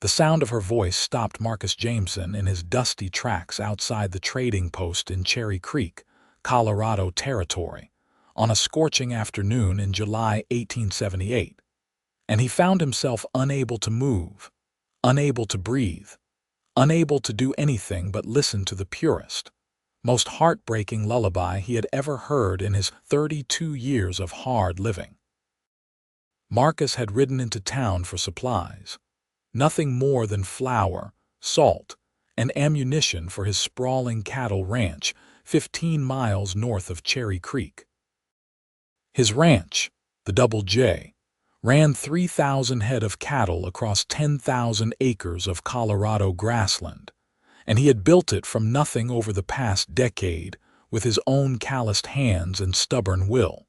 The sound of her voice stopped Marcus Jameson in his dusty tracks outside the trading post in Cherry Creek, Colorado Territory, on a scorching afternoon in July 1878, and he found himself unable to move, unable to breathe, unable to do anything but listen to the purest, most heartbreaking lullaby he had ever heard in his 32 years of hard living. Marcus had ridden into town for supplies, nothing more than flour, salt, and ammunition for his sprawling cattle ranch 15 miles north of Cherry Creek. His ranch, the Double J, ran 3,000 head of cattle across 10,000 acres of Colorado grassland, and he had built it from nothing over the past decade with his own calloused hands and stubborn will.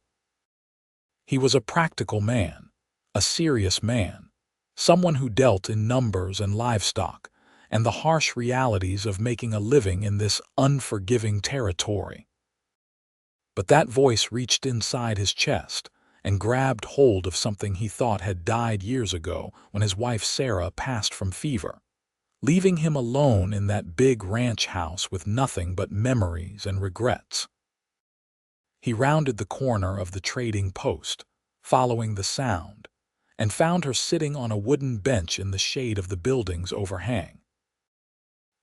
He was a practical man, a serious man, someone who dealt in numbers and livestock and the harsh realities of making a living in this unforgiving territory. But that voice reached inside his chest and grabbed hold of something he thought had died years ago when his wife Sarah passed from fever, leaving him alone in that big ranch house with nothing but memories and regrets. He rounded the corner of the trading post, following the sound, and found her sitting on a wooden bench in the shade of the building's overhang.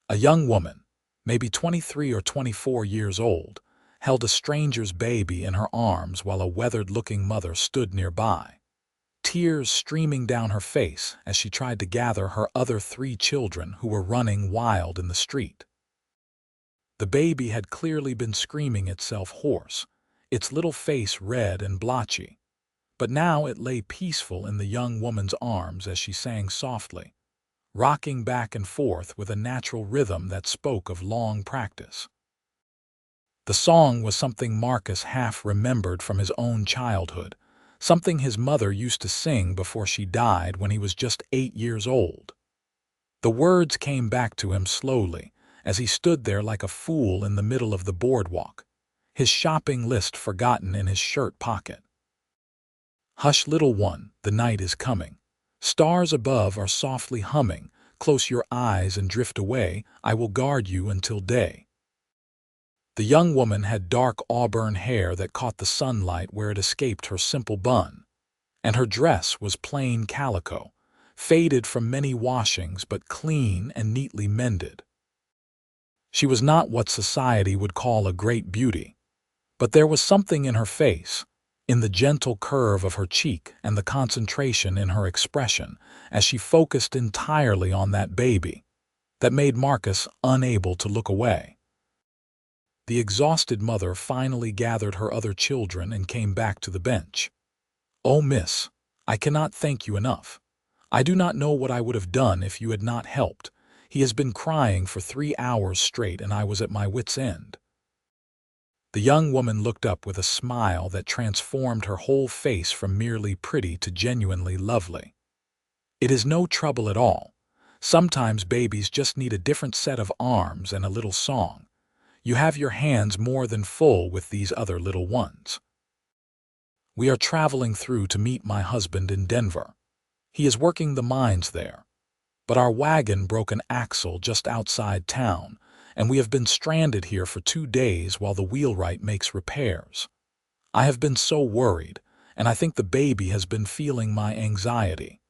A young woman, maybe 23 or 24 years old, held a stranger's baby in her arms while a weathered-looking mother stood nearby, tears streaming down her face as she tried to gather her other 3 children who were running wild in the street. The baby had clearly been screaming itself hoarse, its little face red and blotchy, but now it lay peaceful in the young woman's arms as she sang softly, rocking back and forth with a natural rhythm that spoke of long practice. The song was something Marcus half remembered from his own childhood, something his mother used to sing before she died when he was just 8 years old. The words came back to him slowly as he stood there like a fool in the middle of the boardwalk, his shopping list forgotten in his shirt pocket. Hush, little one, the night is coming. Stars above are softly humming. Close your eyes and drift away. I will guard you until day. The young woman had dark auburn hair that caught the sunlight where it escaped her simple bun, and her dress was plain calico, faded from many washings but clean and neatly mended. She was not what society would call a great beauty, but there was something in her face, in the gentle curve of her cheek and the concentration in her expression as she focused entirely on that baby, that made Marcus unable to look away. The exhausted mother finally gathered her other children and came back to the bench. "Oh, miss, I cannot thank you enough. I do not know what I would have done if you had not helped. He has been crying for 3 hours straight and I was at my wit's end." The young woman looked up with a smile that transformed her whole face from merely pretty to genuinely lovely. "It is no trouble at all. Sometimes babies just need a different set of arms and a little song. You have your hands more than full with these other little ones. We are traveling through to meet my husband in Denver. He is working the mines there. But our wagon broke an axle just outside town, and we have been stranded here for 2 days while the wheelwright makes repairs. I have been so worried, and I think the baby has been feeling my anxiety.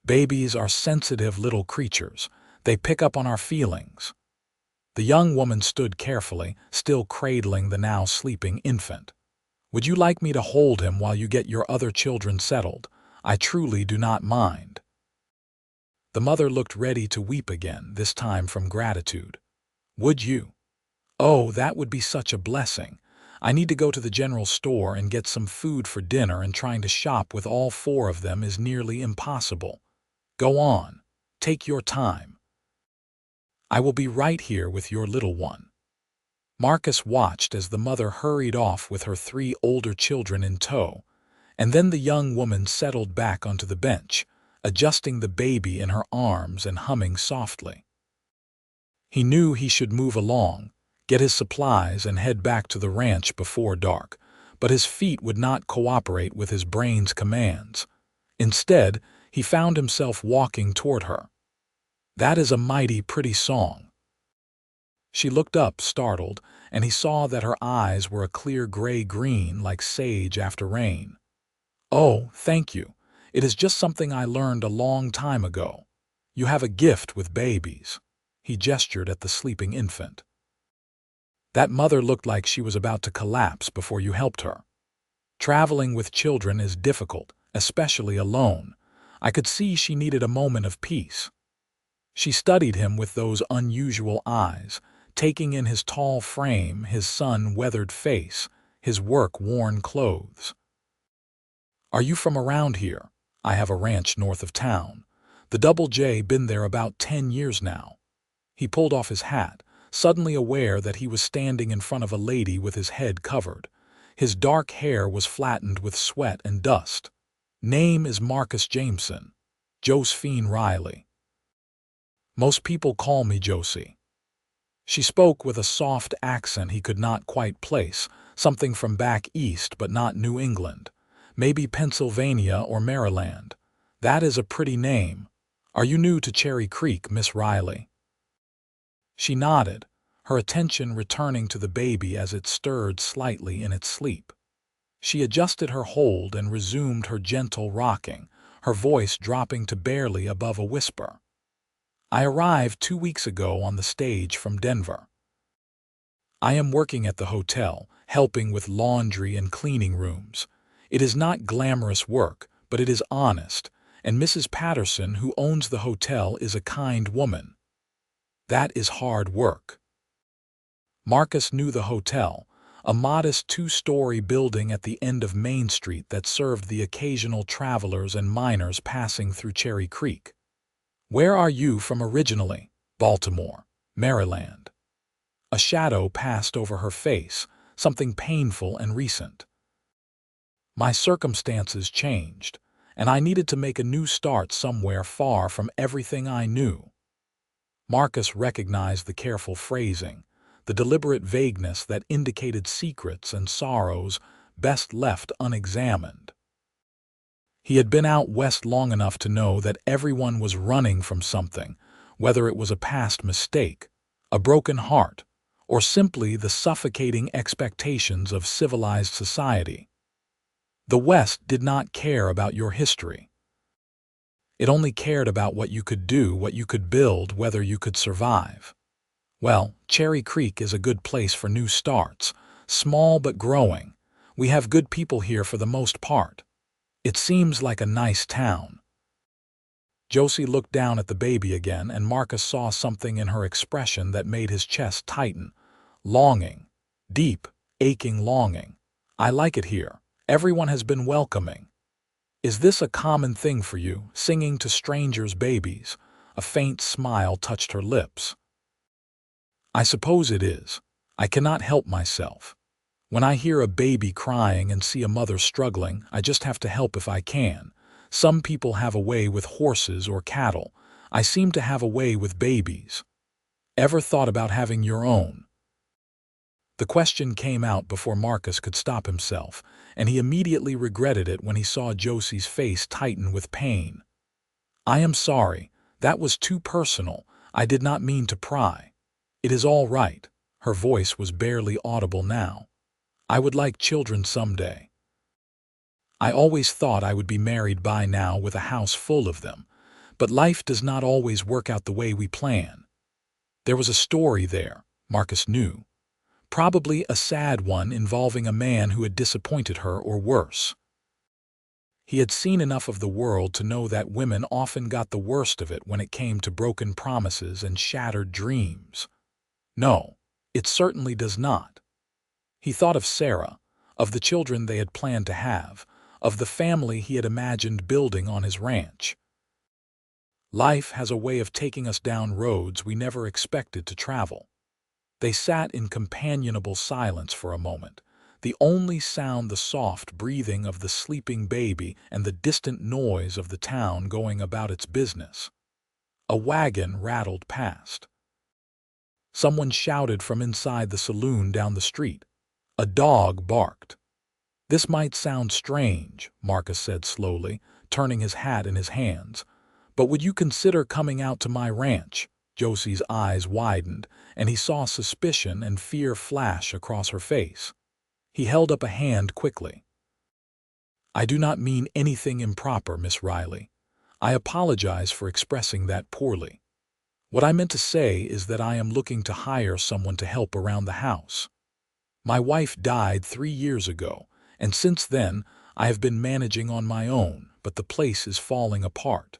Babies are sensitive little creatures. They pick up on our feelings." The young woman stood carefully, still cradling the now sleeping infant. "Would you like me to hold him while you get your other children settled? I truly do not mind." The mother looked ready to weep again, this time from gratitude. "Would you? Oh, that would be such a blessing. I need to go to the general store and get some food for dinner, and trying to shop with all 4 of them is nearly impossible. Go on. Take your time. I will be right here with your little one." Marcus watched as the mother hurried off with her 3 older children in tow, and then the young woman settled back onto the bench, adjusting the baby in her arms and humming softly. He knew he should move along, get his supplies, and head back to the ranch before dark, but his feet would not cooperate with his brain's commands. Instead, He found himself walking toward her. "That is a mighty pretty song." She looked up, startled, and he saw that her eyes were a clear gray-green like sage after rain. "Oh, thank you. It is just something I learned a long time ago. You have a gift with babies." He gestured at the sleeping infant. That mother looked like she was about to collapse before you helped her. Traveling with children is difficult, especially alone. I could see she needed a moment of peace. She studied him with those unusual eyes, taking in his tall frame, his sun-weathered face, his work-worn clothes. "Are you from around here? I have a ranch north of town. The Double J been there about 10 years now." He pulled off his hat, suddenly aware that he was standing in front of a lady with his head covered. His dark hair was flattened with sweat and dust. "Name is Marcus Jameson. Josie Riley. Most people call me Josie." She spoke with a soft accent he could not quite place, something from back east but not New England. Maybe Pennsylvania or Maryland. "That is a pretty name. Are you new to Cherry Creek, Miss Riley?" She nodded, her attention returning to the baby as it stirred slightly in its sleep. She adjusted her hold and resumed her gentle rocking, her voice dropping to barely above a whisper. "I arrived 2 weeks ago on the stage from Denver. I am working at the hotel, helping with laundry and cleaning rooms. It is not glamorous work, but it is honest, and Mrs. Patterson, who owns the hotel, is a kind woman. That is hard work." Marcus knew the hotel, a modest 2-story building at the end of Main Street that served the occasional travelers and miners passing through Cherry Creek. "Where are you from originally?" "Baltimore, Maryland." A shadow passed over her face, something painful and recent. "My circumstances changed, and I needed to make a new start somewhere far from everything I knew." Marcus recognized the careful phrasing, the deliberate vagueness that indicated secrets and sorrows best left unexamined. He had been out west long enough to know that everyone was running from something, whether it was a past mistake, a broken heart, or simply the suffocating expectations of civilized society. The West did not care about your history. It only cared about what you could do, what you could build, whether you could survive. Well, Cherry Creek is a good place for new starts, small but growing. We have good people here for the most part. It seems like a nice town. Josie looked down at the baby again, and Marcus saw something in her expression that made his chest tighten. Longing. Deep, aching longing. "I like it here. Everyone has been welcoming." "Is this a common thing for you, singing to strangers' babies?" A faint smile touched her lips. "I suppose it is. I cannot help myself. When I hear a baby crying and see a mother struggling, I just have to help if I can. Some people have a way with horses or cattle. I seem to have a way with babies. Ever thought about having your own?" The question came out before Marcus could stop himself, and he immediately regretted it when he saw Josie's face tighten with pain. "I am sorry. That was too personal. I did not mean to pry." "It is all right." Her voice was barely audible now. "I would like children someday. I always thought I would be married by now with a house full of them, but life does not always work out the way we plan." There was a story there, Marcus knew. Probably a sad one involving a man who had disappointed her or worse. He had seen enough of the world to know that women often got the worst of it when it came to broken promises and shattered dreams. No, it certainly does not. He thought of Sarah, of the children they had planned to have, of the family he had imagined building on his ranch. Life has a way of taking us down roads we never expected to travel. They sat in companionable silence for a moment, the only sound the soft breathing of the sleeping baby and the distant noise of the town going about its business. A wagon rattled past. Someone shouted from inside the saloon down the street. A dog barked. "This might sound strange," Marcus said slowly, turning his hat in his hands. "But would you consider coming out to my ranch?" Josie's eyes widened, and he saw suspicion and fear flash across her face. He held up a hand quickly. "I do not mean anything improper, Miss Riley. I apologize for expressing that poorly. What I meant to say is that I am looking to hire someone to help around the house. My wife died 3 years ago, and since then I have been managing on my own, but the place is falling apart.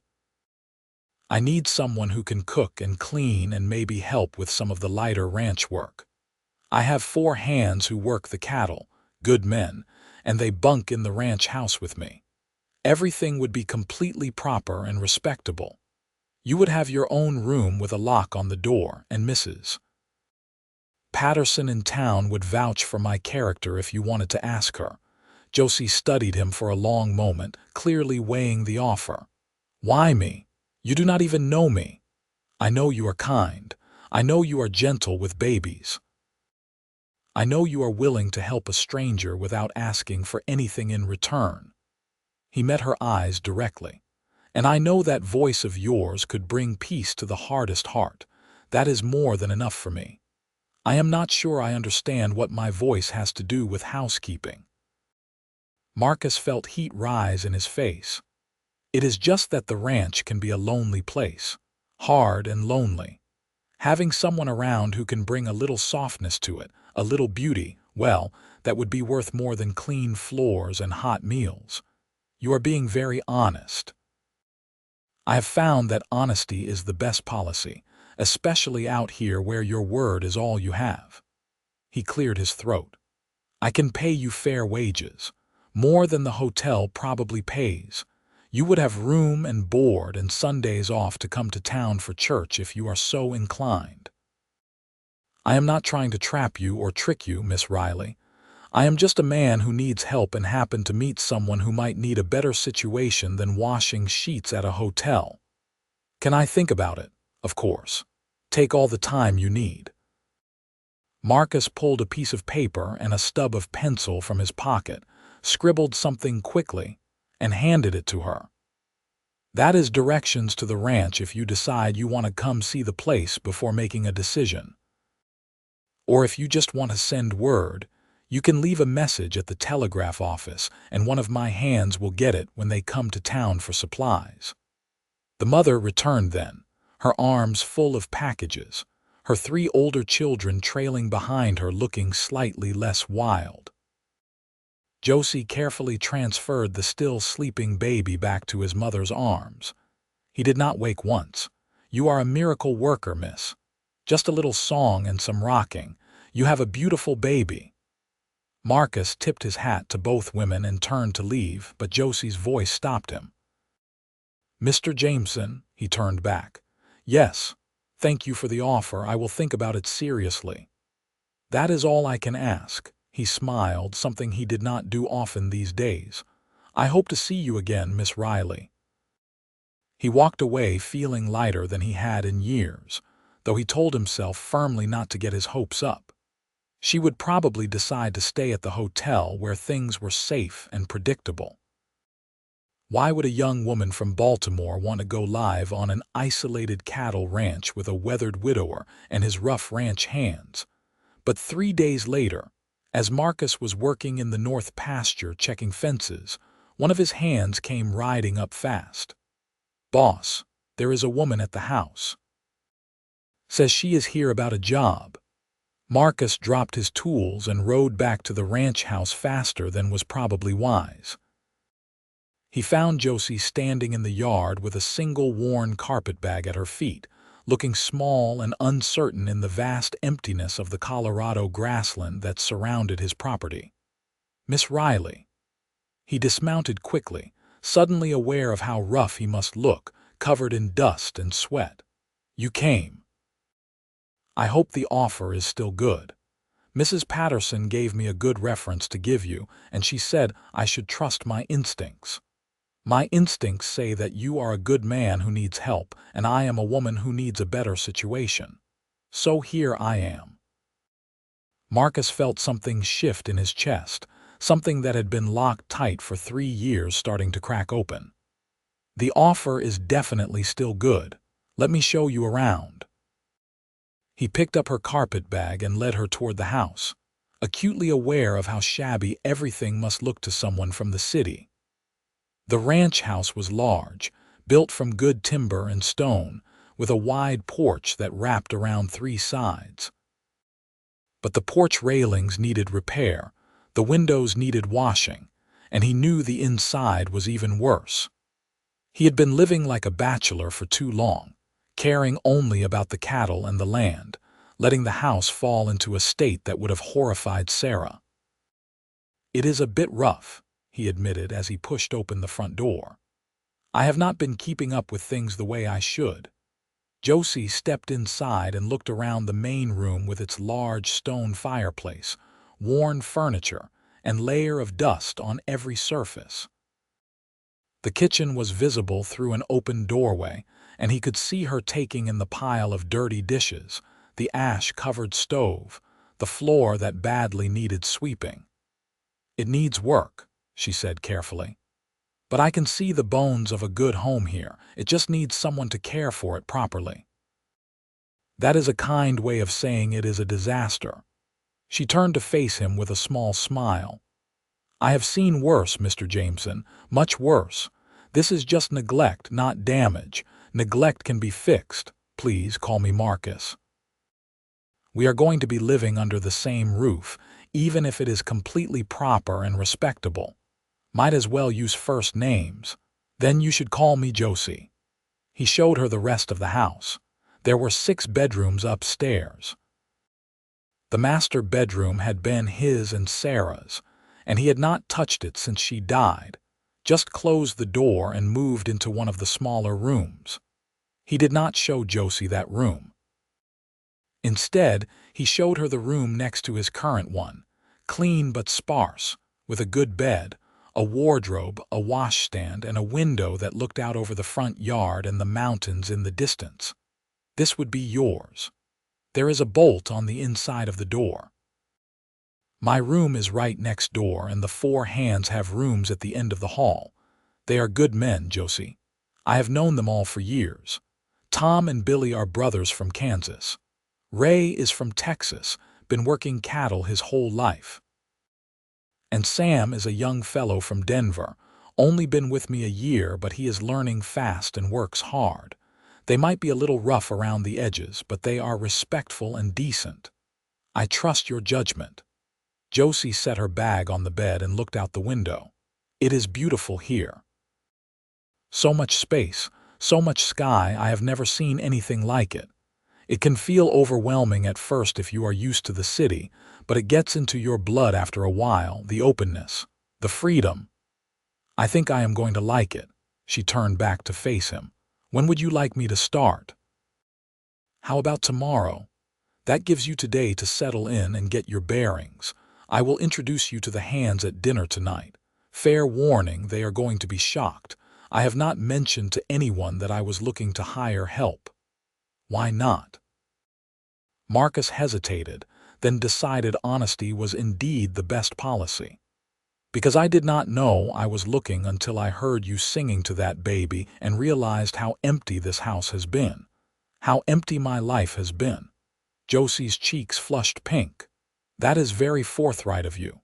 I need someone who can cook and clean and maybe help with some of the lighter ranch work. I have 4 hands who work the cattle, good men, and they bunk in the ranch house with me. Everything would be completely proper and respectable. You would have your own room with a lock on the door, and Mrs. Patterson in town would vouch for my character if you wanted to ask her." Josie studied him for a long moment, clearly weighing the offer. "Why me? You do not even know me. I know you are kind. I know you are gentle with babies. I know you are willing to help a stranger without asking for anything in return." He met her eyes directly. "And I know that voice of yours could bring peace to the hardest heart. That is more than enough for me. I am not sure I understand what my voice has to do with housekeeping." Marcus felt heat rise in his face. "It is just that the ranch can be a lonely place. Hard and lonely. Having someone around who can bring a little softness to it, a little beauty, well, that would be worth more than clean floors and hot meals. You are being very honest." "I have found that honesty is the best policy, especially out here where your word is all you have." He cleared his throat. "I can pay you fair wages, more than the hotel probably pays. You would have room and board and Sundays off to come to town for church if you are so inclined. I am not trying to trap you or trick you, Miss Riley. I am just a man who needs help and happened to meet someone who might need a better situation than washing sheets at a hotel. Can I think about it? Of course. Take all the time you need." Marcus pulled a piece of paper and a stub of pencil from his pocket, scribbled something quickly, and handed it to her. "That is directions to the ranch if you decide you want to come see the place before making a decision. Or if you just want to send word, you can leave a message at the telegraph office and one of my hands will get it when they come to town for supplies." The mother returned then, her arms full of packages, her 3 older children trailing behind her looking slightly less wild. Josie carefully transferred the still sleeping baby back to his mother's arms. He did not wake once. "You are a miracle worker, miss. Just a little song and some rocking. You have a beautiful baby." Marcus tipped his hat to both women and turned to leave, but Josie's voice stopped him. "Mr. Jameson," he turned back. "Yes, thank you for the offer. I will think about it seriously. That is all I can ask." He smiled, something he did not do often these days. "I hope to see you again, Miss Riley." He walked away feeling lighter than he had in years, though he told himself firmly not to get his hopes up. She would probably decide to stay at the hotel where things were safe and predictable. Why would a young woman from Baltimore want to go live on an isolated cattle ranch with a weathered widower and his rough ranch hands? But 3 days later, as Marcus was working in the north pasture checking fences, one of his hands came riding up fast. "Boss, there is a woman at the house. Says she is here about a job." Marcus dropped his tools and rode back to the ranch house faster than was probably wise. He found Josie standing in the yard with a single worn carpetbag at her feet, looking small and uncertain in the vast emptiness of the Colorado grassland that surrounded his property. "Miss Riley." He dismounted quickly, suddenly aware of how rough he must look, covered in dust and sweat. "You came. I hope the offer is still good. Mrs. Patterson gave me a good reference to give you, and she said I should trust my instincts. My instincts say that you are a good man who needs help, and I am a woman who needs a better situation. So here I am." Marcus felt something shift in his chest, something that had been locked tight for 3 years starting to crack open. The offer is definitely still good. Let me show you around. He picked up her carpet bag and led her toward the house, acutely aware of how shabby everything must look to someone from the city. The ranch house was large, built from good timber and stone, with a wide porch that wrapped around 3 sides. But the porch railings needed repair, the windows needed washing, and he knew the inside was even worse. He had been living like a bachelor for too long, caring only about the cattle and the land, letting the house fall into a state that would have horrified Sarah. "It is a bit rough," he admitted as he pushed open the front door. "I have not been keeping up with things the way I should." Josie stepped inside and looked around the main room with its large stone fireplace, worn furniture, and layer of dust on every surface. The kitchen was visible through an open doorway, and he could see her taking in the pile of dirty dishes, the ash-covered stove, the floor that badly needed sweeping. "It needs work," she said carefully. "But I can see the bones of a good home here. It just needs someone to care for it properly." "That is a kind way of saying it is a disaster." She turned to face him with a small smile. "I have seen worse, Mr. Jameson, much worse. This is just neglect, not damage. Neglect can be fixed. Please call me Marcus. We are going to be living under the same roof, even if it is completely proper and respectable. Might as well use first names. Then you should call me Josie." He showed her the rest of the house. There were 6 bedrooms upstairs. The master bedroom had been his and Sarah's, and he had not touched it since she died, just closed the door and moved into one of the smaller rooms. He did not show Josie that room. Instead, he showed her the room next to his current one, clean but sparse, with a good bed, a wardrobe, a washstand, and a window that looked out over the front yard and the mountains in the distance. "This would be yours. There is a bolt on the inside of the door. My room is right next door, and the 4 hands have rooms at the end of the hall. They are good men, Josie. I have known them all for years. Tom and Billy are brothers from Kansas. Ray is from Texas, been working cattle his whole life. And Sam is a young fellow from Denver, only been with me a year, but he is learning fast and works hard. They might be a little rough around the edges, but they are respectful and decent. I trust your judgment." Josie set her bag on the bed and looked out the window. "It is beautiful here. So much space, so much sky, I have never seen anything like it. It can feel overwhelming at first if you are used to the city, but it gets into your blood after a while, the openness, the freedom. I think I am going to like it." She turned back to face him. "When would you like me to start?" "How about tomorrow? That gives you today to settle in and get your bearings. I will introduce you to the hands at dinner tonight. Fair warning, they are going to be shocked. I have not mentioned to anyone that I was looking to hire help." "Why not?" Marcus hesitated, then decided honesty was indeed the best policy. "Because I did not know I was looking until I heard you singing to that baby and realized how empty this house has been. How empty my life has been." Josie's cheeks flushed pink. "That is very forthright of you.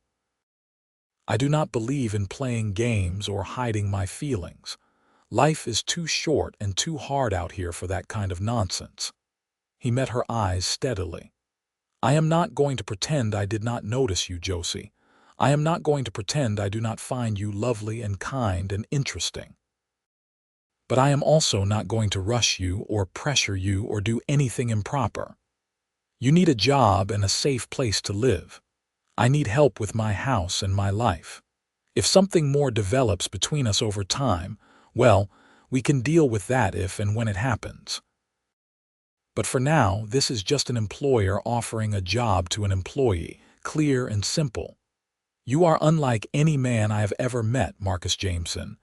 I do not believe in playing games or hiding my feelings. Life is too short and too hard out here for that kind of nonsense." He met her eyes steadily. "I am not going to pretend I did not notice you, Josie. I am not going to pretend I do not find you lovely and kind and interesting. But I am also not going to rush you or pressure you or do anything improper. You need a job and a safe place to live. I need help with my house and my life. If something more develops between us over time, well, we can deal with that if and when it happens. But for now, this is just an employer offering a job to an employee, clear and simple. You are unlike any man I have ever met, Marcus Jameson.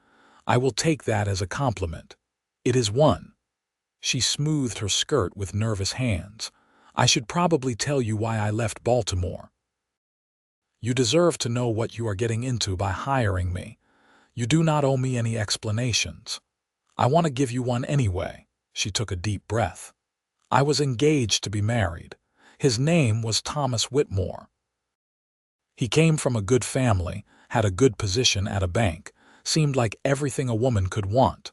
I will take that as a compliment. It is one." She smoothed her skirt with nervous hands. "I should probably tell you why I left Baltimore. You deserve to know what you are getting into by hiring me. You do not owe me any explanations. I want to give you one anyway. She took a deep breath. I was engaged to be married. His name was Thomas Whitmore. He came from a good family, had a good position at a bank, seemed like everything a woman could want.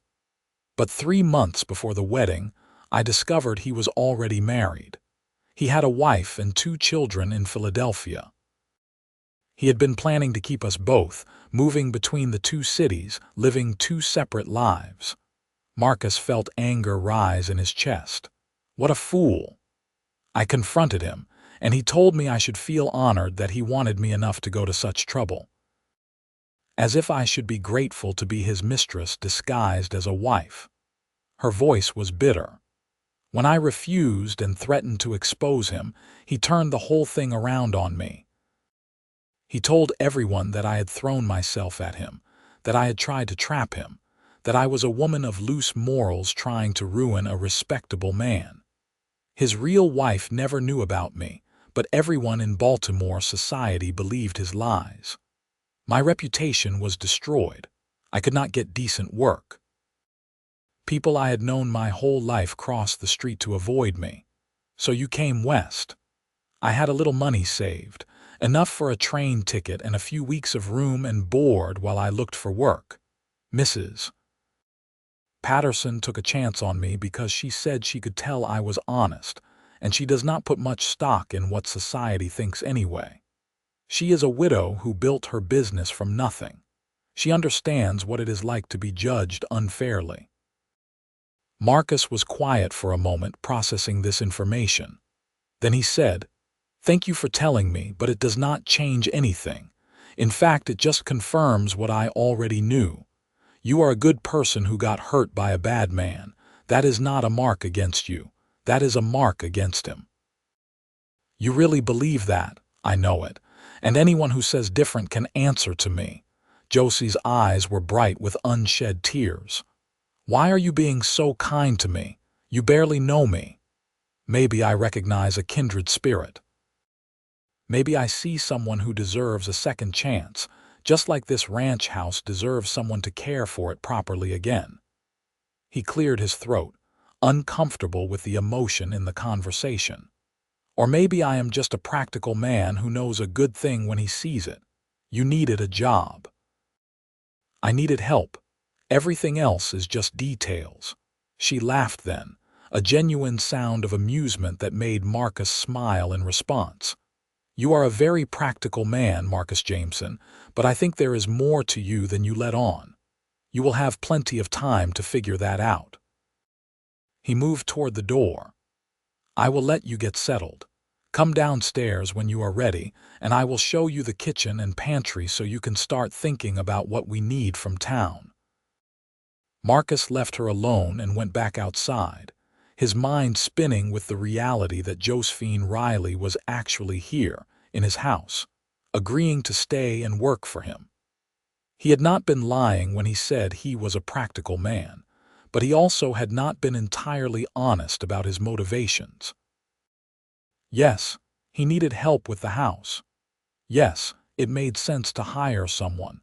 But 3 months before the wedding, I discovered he was already married. He had a wife and 2 children in Philadelphia. He had been planning to keep us both, moving between the 2 cities, living 2 separate lives. Marcus felt anger rise in his chest. What a fool! I confronted him, and he told me I should feel honored that he wanted me enough to go to such trouble. As if I should be grateful to be his mistress disguised as a wife. Her voice was bitter. When I refused and threatened to expose him, he turned the whole thing around on me. He told everyone that I had thrown myself at him, that I had tried to trap him, that I was a woman of loose morals trying to ruin a respectable man. His real wife never knew about me, but everyone in Baltimore society believed his lies. My reputation was destroyed. I could not get decent work. People I had known my whole life crossed the street to avoid me. So you came west. I had a little money saved, enough for a train ticket and a few weeks of room and board while I looked for work. Mrs. Patterson took a chance on me because she said she could tell I was honest, and she does not put much stock in what society thinks anyway. She is a widow who built her business from nothing. She understands what it is like to be judged unfairly. Marcus was quiet for a moment, processing this information. Then he said, "Thank you for telling me, but it does not change anything. In fact, it just confirms what I already knew. You are a good person who got hurt by a bad man. That is not a mark against you. That is a mark against him." You really believe that? I know it. And anyone who says different can answer to me. Josie's eyes were bright with unshed tears. Why are you being so kind to me? You barely know me. Maybe I recognize a kindred spirit. Maybe I see someone who deserves a second chance, just like this ranch house deserves someone to care for it properly again. He cleared his throat, uncomfortable with the emotion in the conversation. Or maybe I am just a practical man who knows a good thing when he sees it. You needed a job. I needed help. Everything else is just details. She laughed then, a genuine sound of amusement that made Marcus smile in response. You are a very practical man, Marcus Jameson, but I think there is more to you than you let on. You will have plenty of time to figure that out. He moved toward the door. I will let you get settled. Come downstairs when you are ready, and I will show you the kitchen and pantry so you can start thinking about what we need from town. Marcus left her alone and went back outside, his mind spinning with the reality that Josie Riley was actually here, in his house, agreeing to stay and work for him. He had not been lying when he said he was a practical man, but he also had not been entirely honest about his motivations. Yes, he needed help with the house. Yes, it made sense to hire someone,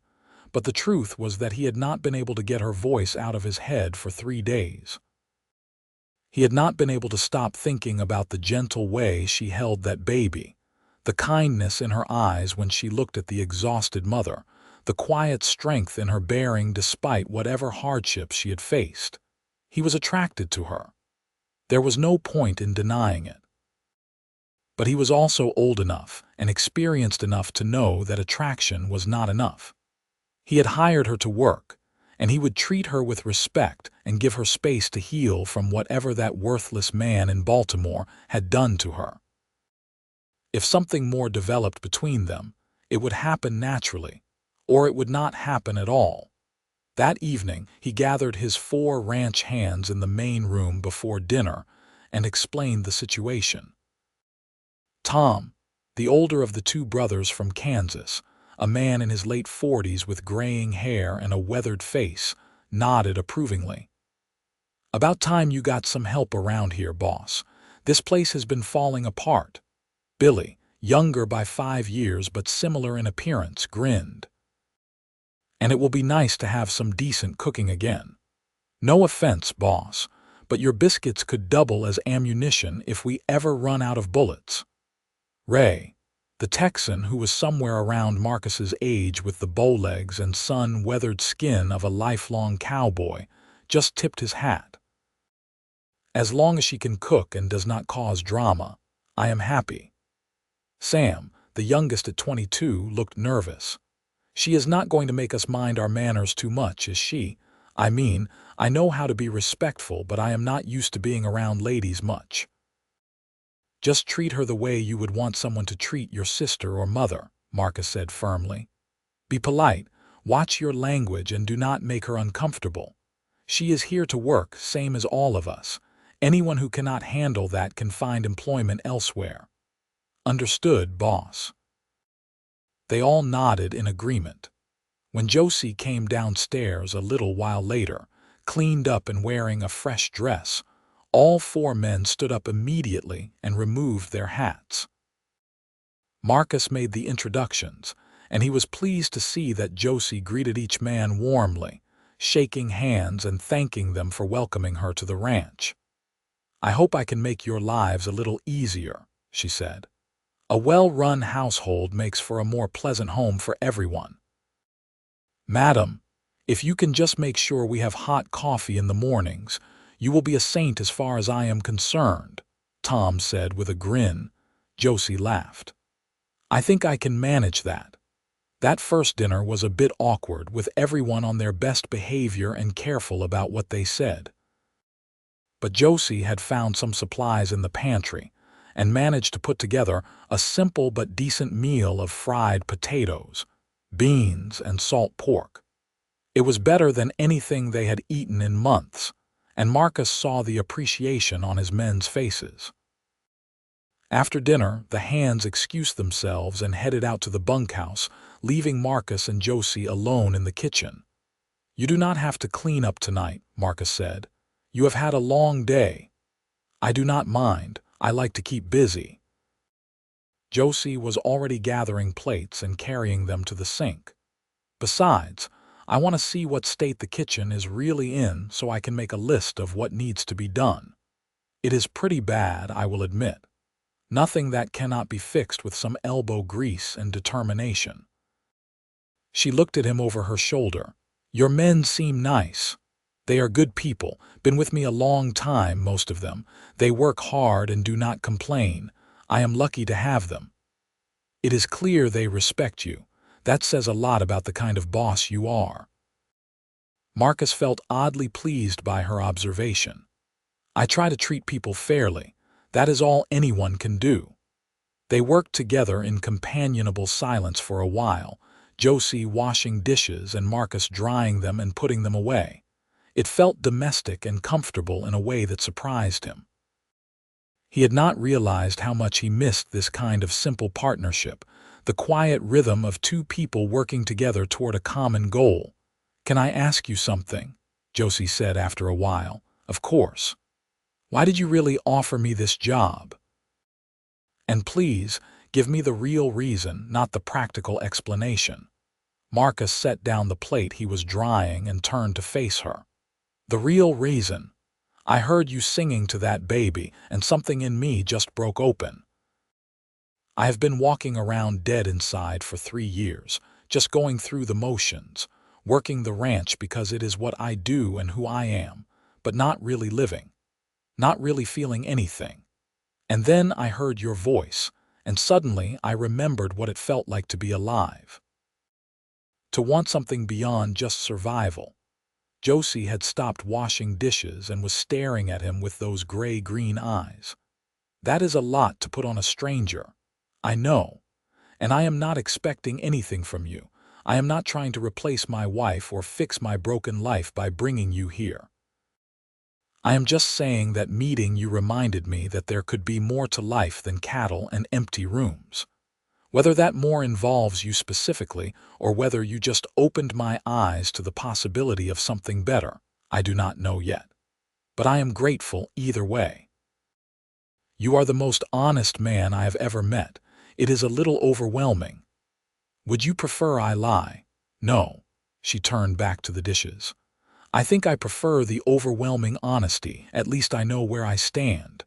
but the truth was that he had not been able to get her voice out of his head for 3 days. He had not been able to stop thinking about the gentle way she held that baby, the kindness in her eyes when she looked at the exhausted mother, the quiet strength in her bearing despite whatever hardships she had faced. He was attracted to her. There was no point in denying it. But he was also old enough and experienced enough to know that attraction was not enough. He had hired her to work, and he would treat her with respect and give her space to heal from whatever that worthless man in Baltimore had done to her. If something more developed between them, it would happen naturally, or it would not happen at all. That evening, he gathered his 4 ranch hands in the main room before dinner and explained the situation. Tom, the older of the 2 brothers from Kansas, a man in his late 40s with graying hair and a weathered face, nodded approvingly. "About time you got some help around here, boss. This place has been falling apart." Billy, younger by 5 years but similar in appearance, grinned. "And it will be nice to have some decent cooking again." No offense, boss, but your biscuits could double as ammunition if we ever run out of bullets. Ray, the Texan who was somewhere around Marcus's age with the bowlegs and sun-weathered skin of a lifelong cowboy, just tipped his hat. As long as she can cook and does not cause drama, I am happy. Sam, the youngest at 22, looked nervous. She is not going to make us mind our manners too much, is she? I mean, I know how to be respectful, but I am not used to being around ladies much. Just treat her the way you would want someone to treat your sister or mother, Marcus said firmly. Be polite, watch your language, and do not make her uncomfortable. She is here to work, same as all of us. Anyone who cannot handle that can find employment elsewhere. Understood, boss. They all nodded in agreement. When Josie came downstairs a little while later, cleaned up and wearing a fresh dress, all four men stood up immediately and removed their hats. Marcus made the introductions, and he was pleased to see that Josie greeted each man warmly, shaking hands and thanking them for welcoming her to the ranch. I hope I can make your lives a little easier, she said. A well-run household makes for a more pleasant home for everyone. Madam, if you can just make sure we have hot coffee in the mornings, you will be a saint as far as I am concerned, Tom said with a grin. Josie laughed. I think I can manage that. That first dinner was a bit awkward, with everyone on their best behavior and careful about what they said. But Josie had found some supplies in the pantry and managed to put together a simple but decent meal of fried potatoes, beans, and salt pork. It was better than anything they had eaten in months, and Marcus saw the appreciation on his men's faces. After dinner, the hands excused themselves and headed out to the bunkhouse, leaving Marcus and Josie alone in the kitchen. You do not have to clean up tonight, Marcus said. You have had a long day. I do not mind. I like to keep busy. Josie was already gathering plates and carrying them to the sink. Besides, I want to see what state the kitchen is really in so I can make a list of what needs to be done. It is pretty bad, I will admit. Nothing that cannot be fixed with some elbow grease and determination. She looked at him over her shoulder. Your men seem nice. They are good people, been with me a long time, most of them. They work hard and do not complain. I am lucky to have them. It is clear they respect you. That says a lot about the kind of boss you are. Marcus felt oddly pleased by her observation. I try to treat people fairly. That is all anyone can do. They worked together in companionable silence for a while, Josie washing dishes and Marcus drying them and putting them away. It felt domestic and comfortable in a way that surprised him. He had not realized how much he missed this kind of simple partnership, the quiet rhythm of two people working together toward a common goal. Can I ask you something? Josie said after a while. Of course. Why did you really offer me this job? And please, give me the real reason, not the practical explanation. Marcus set down the plate he was drying and turned to face her. The real reason. I heard you singing to that baby, and something in me just broke open. I have been walking around dead inside for 3 years, just going through the motions, working the ranch because it is what I do and who I am, but not really living, not really feeling anything. And then I heard your voice, and suddenly I remembered what it felt like to be alive. To want something beyond just survival. Josie had stopped washing dishes and was staring at him with those gray-green eyes. That is a lot to put on a stranger. I know. And I am not expecting anything from you. I am not trying to replace my wife or fix my broken life by bringing you here. I am just saying that meeting you reminded me that there could be more to life than cattle and empty rooms. Whether that more involves you specifically, or whether you just opened my eyes to the possibility of something better, I do not know yet. But I am grateful either way. You are the most honest man I have ever met. It is a little overwhelming. Would you prefer I lie? No. She turned back to the dishes. I think I prefer the overwhelming honesty. At least I know where I stand.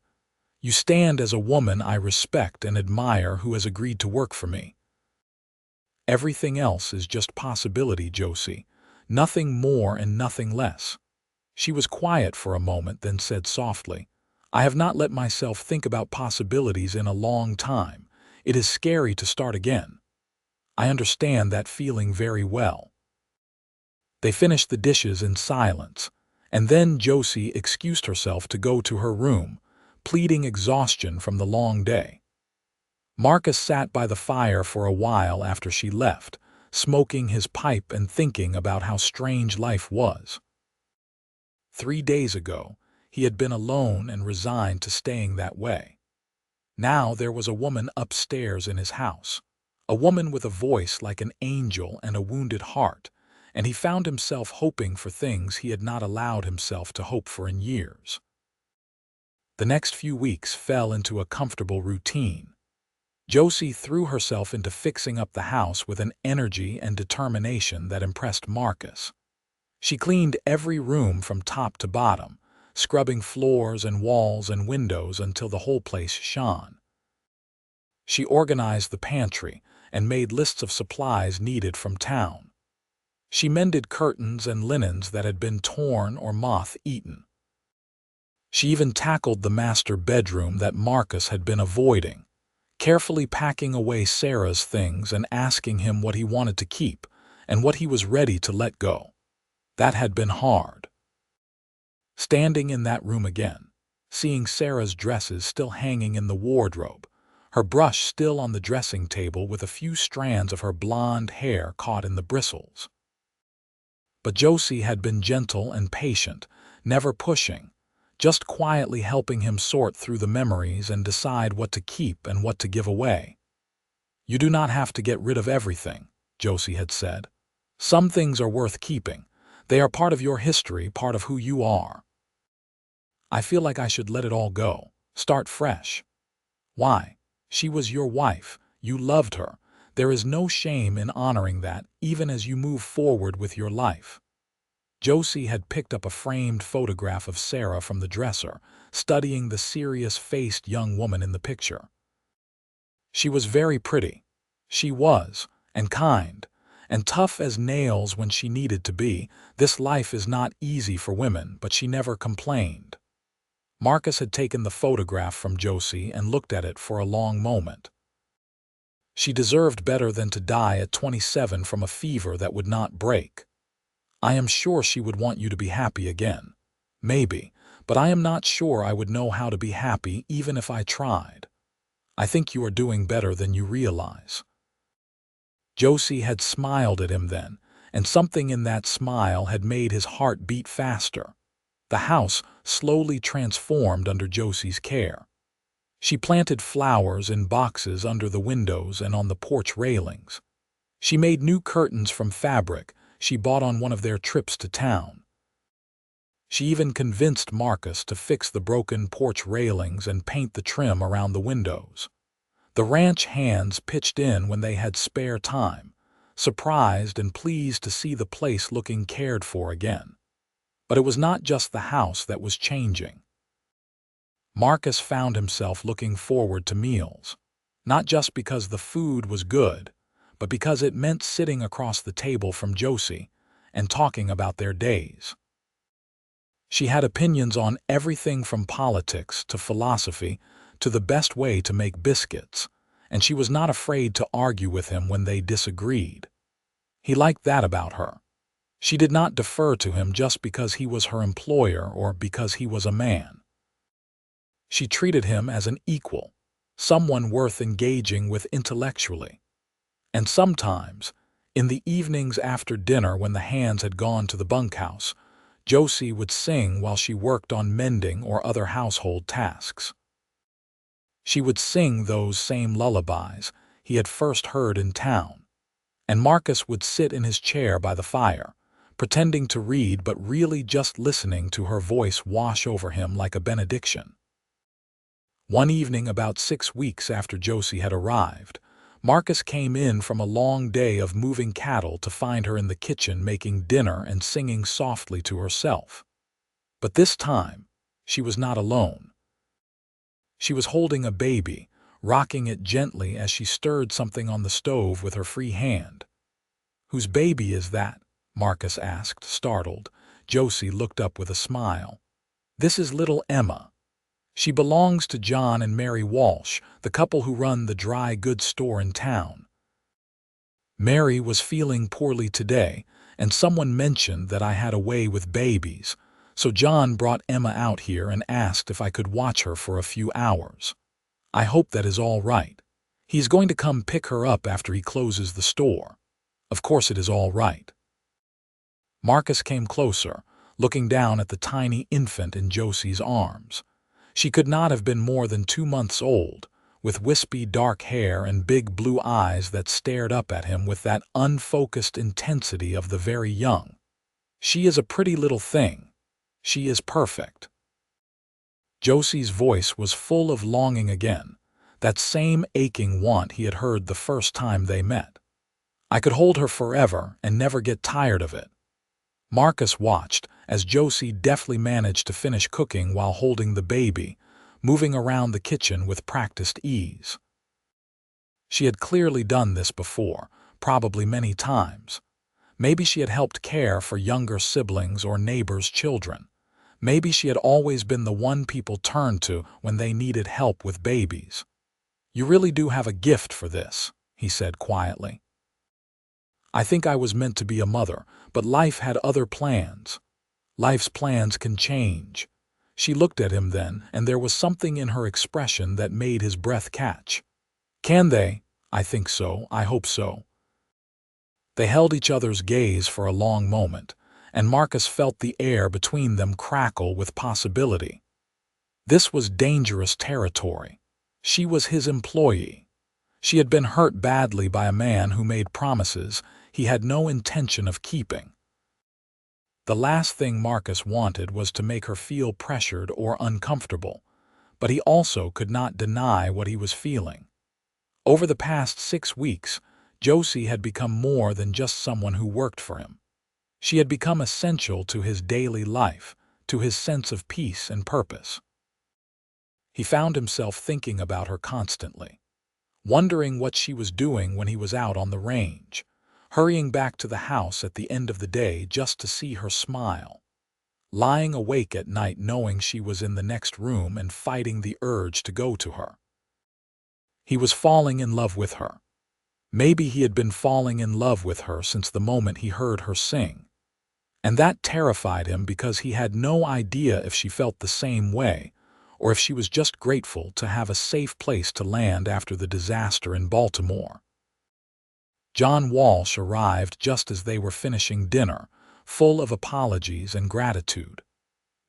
You stand as a woman I respect and admire who has agreed to work for me. Everything else is just possibility, Josie. Nothing more and nothing less. She was quiet for a moment, then said softly, I have not let myself think about possibilities in a long time. It is scary to start again. I understand that feeling very well. They finished the dishes in silence, and then Josie excused herself to go to her room, pleading exhaustion from the long day. Marcus sat by the fire for a while after she left, smoking his pipe and thinking about how strange life was. 3 days ago, he had been alone and resigned to staying that way. Now there was a woman upstairs in his house, a woman with a voice like an angel and a wounded heart, and he found himself hoping for things he had not allowed himself to hope for in years. The next few weeks fell into a comfortable routine. Josie threw herself into fixing up the house with an energy and determination that impressed Marcus. She cleaned every room from top to bottom, scrubbing floors and walls and windows until the whole place shone. She organized the pantry and made lists of supplies needed from town. She mended curtains and linens that had been torn or moth-eaten. She even tackled the master bedroom that Marcus had been avoiding, carefully packing away Sarah's things and asking him what he wanted to keep and what he was ready to let go. That had been hard. Standing in that room again, seeing Sarah's dresses still hanging in the wardrobe, her brush still on the dressing table with a few strands of her blonde hair caught in the bristles. But Josie had been gentle and patient, never pushing, just quietly helping him sort through the memories and decide what to keep and what to give away. You do not have to get rid of everything, Josie had said. Some things are worth keeping. They are part of your history, part of who you are. I feel like I should let it all go, start fresh. Why? She was your wife. You loved her. There is no shame in honoring that, even as you move forward with your life. Josie had picked up a framed photograph of Sarah from the dresser, studying the serious-faced young woman in the picture. She was very pretty. She was, and kind, and tough as nails when she needed to be. This life is not easy for women, but she never complained. Marcus had taken the photograph from Josie and looked at it for a long moment. She deserved better than to die at 27 from a fever that would not break. I am sure she would want you to be happy again. Maybe, but I am not sure I would know how to be happy even if I tried. I think you are doing better than you realize. Josie had smiled at him then, and something in that smile had made his heart beat faster. The house slowly transformed under Josie's care. She planted flowers in boxes under the windows and on the porch railings. She made new curtains from fabric she bought on one of their trips to town. She even convinced Marcus to fix the broken porch railings and paint the trim around the windows. The ranch hands pitched in when they had spare time, surprised and pleased to see the place looking cared for again. But it was not just the house that was changing. Marcus found himself looking forward to meals, not just because the food was good, but because it meant sitting across the table from Josie and talking about their days. She had opinions on everything from politics to philosophy to the best way to make biscuits, and she was not afraid to argue with him when they disagreed. He liked that about her. She did not defer to him just because he was her employer or because he was a man. She treated him as an equal, someone worth engaging with intellectually. And sometimes, in the evenings after dinner when the hands had gone to the bunkhouse, Josie would sing while she worked on mending or other household tasks. She would sing those same lullabies he had first heard in town, and Marcus would sit in his chair by the fire, pretending to read but really just listening to her voice wash over him like a benediction. One evening about 6 weeks after Josie had arrived, Marcus came in from a long day of moving cattle to find her in the kitchen making dinner and singing softly to herself. But this time, she was not alone. She was holding a baby, rocking it gently as she stirred something on the stove with her free hand. "Whose baby is that?" Marcus asked, startled. Josie looked up with a smile. "This is little Emma. She belongs to John and Mary Walsh, the couple who run the dry goods store in town. Mary was feeling poorly today, and someone mentioned that I had a way with babies, so John brought Emma out here and asked if I could watch her for a few hours. I hope that is all right. He's going to come pick her up after he closes the store. Of course it is all right." Marcus came closer, looking down at the tiny infant in Josie's arms. She could not have been more than 2 months old, with wispy dark hair and big blue eyes that stared up at him with that unfocused intensity of the very young. "She is a pretty little thing. She is perfect." Josie's voice was full of longing again, that same aching want he had heard the first time they met. "I could hold her forever and never get tired of it." Marcus watched as Josie deftly managed to finish cooking while holding the baby, moving around the kitchen with practiced ease. She had clearly done this before, probably many times. Maybe she had helped care for younger siblings or neighbors' children. Maybe she had always been the one people turned to when they needed help with babies. "You really do have a gift for this," he said quietly. "I think I was meant to be a mother, but life had other plans. Life's plans can change." She looked at him then, and there was something in her expression that made his breath catch. "Can they? I think so. I hope so." They held each other's gaze for a long moment, and Marcus felt the air between them crackle with possibility. This was dangerous territory. She was his employee. She had been hurt badly by a man who made promises he had no intention of keeping. The last thing Marcus wanted was to make her feel pressured or uncomfortable, but he also could not deny what he was feeling. Over the past 6 weeks, Josie had become more than just someone who worked for him. She had become essential to his daily life, to his sense of peace and purpose. He found himself thinking about her constantly, wondering what she was doing when he was out on the range, hurrying back to the house at the end of the day just to see her smile, lying awake at night knowing she was in the next room and fighting the urge to go to her. He was falling in love with her. Maybe he had been falling in love with her since the moment he heard her sing. And that terrified him because he had no idea if she felt the same way, or if she was just grateful to have a safe place to land after the disaster in Baltimore. John Walsh arrived just as they were finishing dinner, full of apologies and gratitude.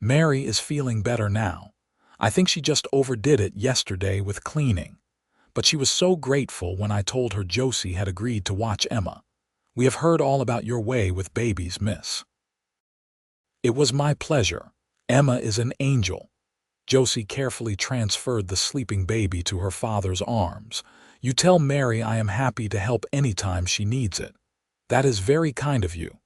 "Mary is feeling better now. I think she just overdid it yesterday with cleaning. But she was so grateful when I told her Josie had agreed to watch Emma. We have heard all about your way with babies, miss." "It was my pleasure. Emma is an angel." Josie carefully transferred the sleeping baby to her father's arms. "You tell Mary I am happy to help anytime she needs it." "That is very kind of you."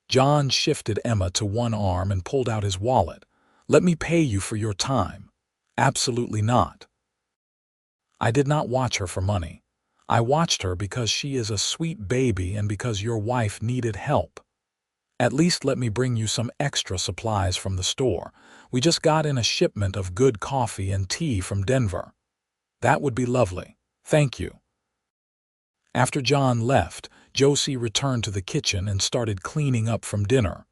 John shifted Emma to one arm and pulled out his wallet. "Let me pay you for your time." "Absolutely not. I did not watch her for money. I watched her because she is a sweet baby and because your wife needed help. At least let me bring you some extra supplies from the store. We just got in a shipment of good coffee and tea from Denver." "That would be lovely. Thank you." After John left, Josie returned to the kitchen and started cleaning up from dinner.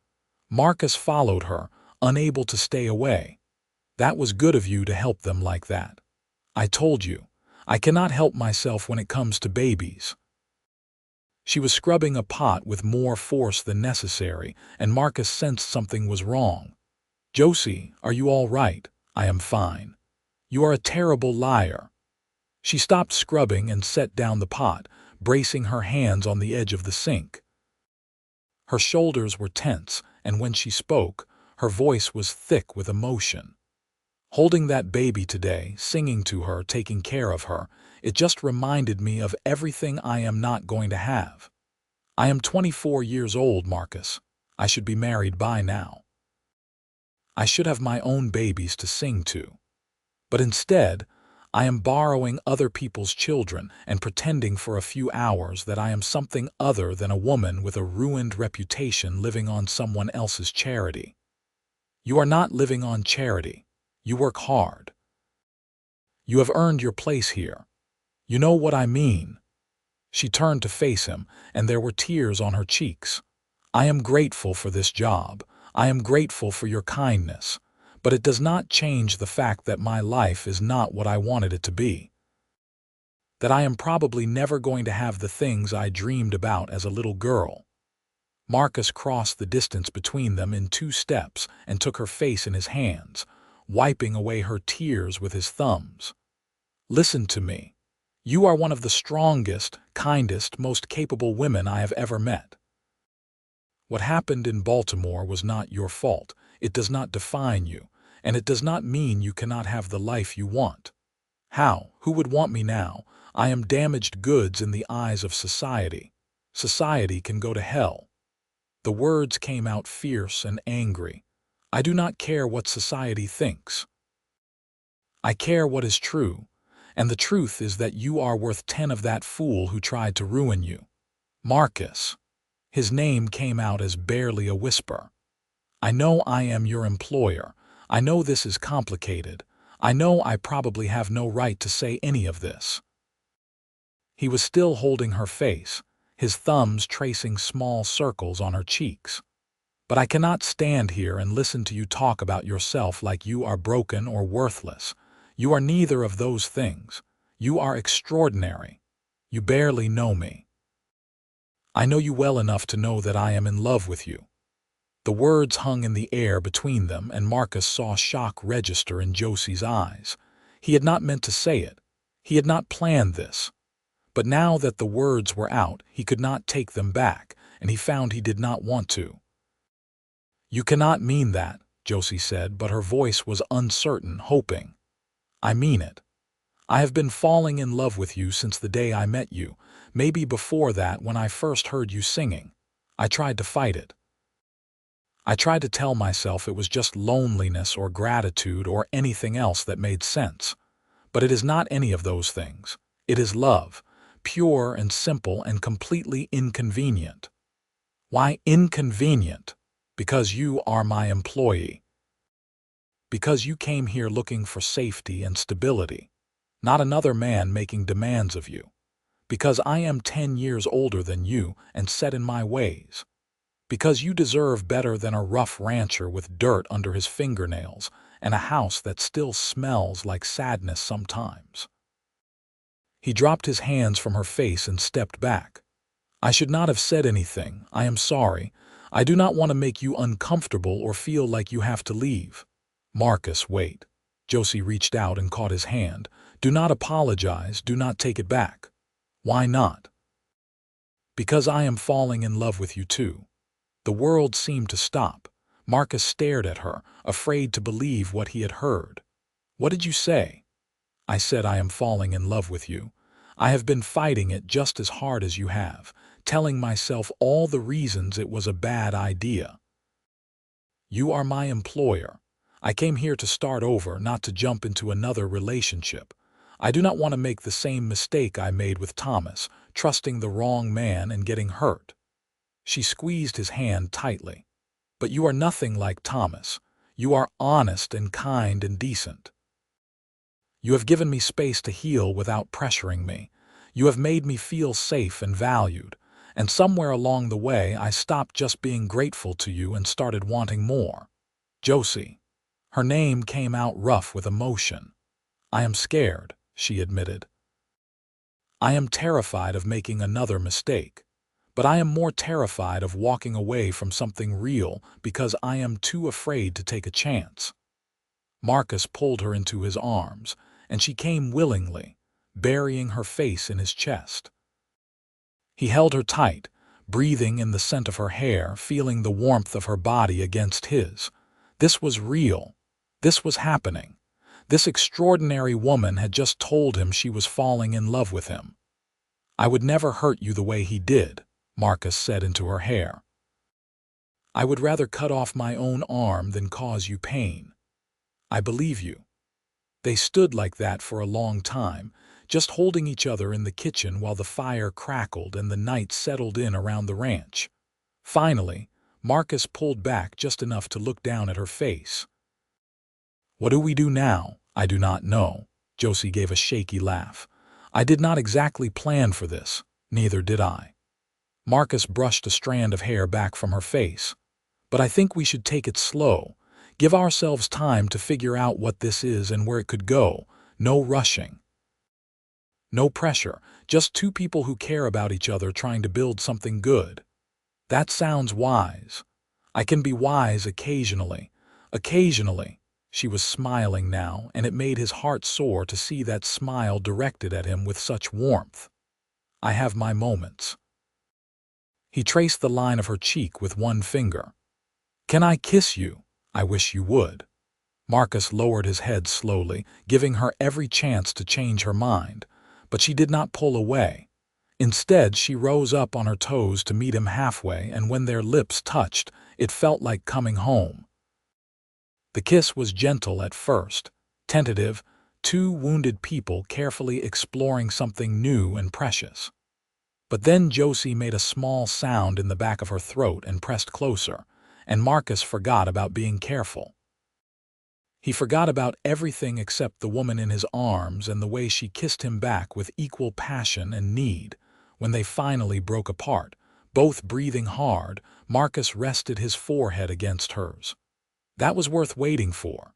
Marcus followed her, unable to stay away. "That was good of you to help them like that. I told you, I cannot help myself when it comes to babies." She was scrubbing a pot with more force than necessary, and Marcus sensed something was wrong. "Josie, are you all right?" "I am fine." "You are a terrible liar." She stopped scrubbing and set down the pot, bracing her hands on the edge of the sink. Her shoulders were tense, and when she spoke, her voice was thick with emotion. Holding that baby today, singing to her, taking care of her, it just reminded me of everything I am not going to have. I am 24 years old, Marcus. I should be married by now. I should have my own babies to sing to. But instead, I am borrowing other people's children and pretending for a few hours that I am something other than a woman with a ruined reputation living on someone else's charity. You are not living on charity. You work hard. You have earned your place here. You know what I mean. She turned to face him, and there were tears on her cheeks. I am grateful for this job. I am grateful for your kindness. But it does not change the fact that my life is not what I wanted it to be. That I am probably never going to have the things I dreamed about as a little girl. Marcus crossed the distance between them in 2 steps and took her face in his hands, wiping away her tears with his thumbs. Listen to me. You are one of the strongest, kindest, most capable women I have ever met. What happened in Baltimore was not your fault. It does not define you, and it does not mean you cannot have the life you want. How? Who would want me now? I am damaged goods in the eyes of society. Society can go to hell. The words came out fierce and angry. I do not care what society thinks. I care what is true, and the truth is that you are worth 10 of that fool who tried to ruin you. Marcus. His name came out as barely a whisper. I know I am your employer. I know this is complicated. I know I probably have no right to say any of this. He was still holding her face, his thumbs tracing small circles on her cheeks. But I cannot stand here and listen to you talk about yourself like you are broken or worthless. You are neither of those things. You are extraordinary. You barely know me. I know you well enough to know that I am in love with you. The words hung in the air between them, and Marcus saw shock register in Josie's eyes. He had not meant to say it. He had not planned this. But now that the words were out, he could not take them back, and he found he did not want to. You cannot mean that, Josie said, but her voice was uncertain, hoping. I mean it. I have been falling in love with you since the day I met you, maybe before that when I first heard you singing. I tried to fight it. I tried to tell myself it was just loneliness or gratitude or anything else that made sense. But it is not any of those things. It is love, pure and simple and completely inconvenient. Why inconvenient? Because you are my employee. Because you came here looking for safety and stability, not another man making demands of you. Because I am 10 years older than you and set in my ways. Because you deserve better than a rough rancher with dirt under his fingernails and a house that still smells like sadness sometimes. He dropped his hands from her face and stepped back. I should not have said anything. I am sorry. I do not want to make you uncomfortable or feel like you have to leave. Marcus, wait. Josie reached out and caught his hand. Do not apologize. Do not take it back. Why not? Because I am falling in love with you too. The world seemed to stop. Marcus stared at her, afraid to believe what he had heard. What did you say? I said I am falling in love with you. I have been fighting it just as hard as you have, telling myself all the reasons it was a bad idea. You are my employer. I came here to start over, not to jump into another relationship. I do not want to make the same mistake I made with Thomas, trusting the wrong man and getting hurt. She squeezed his hand tightly. But you are nothing like Thomas. You are honest and kind and decent. You have given me space to heal without pressuring me. You have made me feel safe and valued. And somewhere along the way, I stopped just being grateful to you and started wanting more. Josie. Her name came out rough with emotion. I am scared, she admitted. I am terrified of making another mistake. But I am more terrified of walking away from something real because I am too afraid to take a chance. Marcus pulled her into his arms, and she came willingly, burying her face in his chest. He held her tight, breathing in the scent of her hair, feeling the warmth of her body against his. This was real. This was happening. This extraordinary woman had just told him she was falling in love with him. "I would never hurt you the way he did," Marcus said into her hair. "I would rather cut off my own arm than cause you pain. I believe you." They stood like that for a long time, just holding each other in the kitchen while the fire crackled and the night settled in around the ranch. Finally, Marcus pulled back just enough to look down at her face. "What do we do now?" "I do not know." Josie gave a shaky laugh. "I did not exactly plan for this. Neither did I." Marcus brushed a strand of hair back from her face. "But I think we should take it slow. Give ourselves time to figure out what this is and where it could go. No rushing. No pressure. Just two people who care about each other trying to build something good." "That sounds wise." "I can be wise occasionally." "Occasionally." She was smiling now, and it made his heart soar to see that smile directed at him with such warmth. "I have my moments." He traced the line of her cheek with one finger. "Can I kiss you?" "I wish you would." Marcus lowered his head slowly, giving her every chance to change her mind, but she did not pull away. Instead, she rose up on her toes to meet him halfway, and when their lips touched, it felt like coming home. The kiss was gentle at first, tentative, two wounded people carefully exploring something new and precious. But then Josie made a small sound in the back of her throat and pressed closer, and Marcus forgot about being careful. He forgot about everything except the woman in his arms and the way she kissed him back with equal passion and need. When they finally broke apart, both breathing hard, Marcus rested his forehead against hers. That was worth waiting for.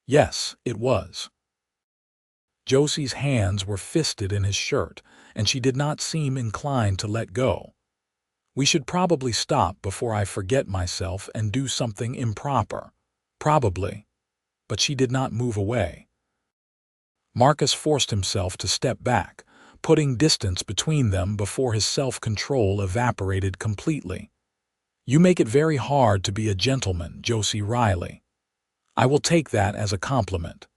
Yes, it was. Josie's hands were fisted in his shirt, and she did not seem inclined to let go. "We should probably stop before I forget myself and do something improper." "Probably." But she did not move away. Marcus forced himself to step back, putting distance between them before his self-control evaporated completely. "You make it very hard to be a gentleman, Josie Riley." "I will take that as a compliment.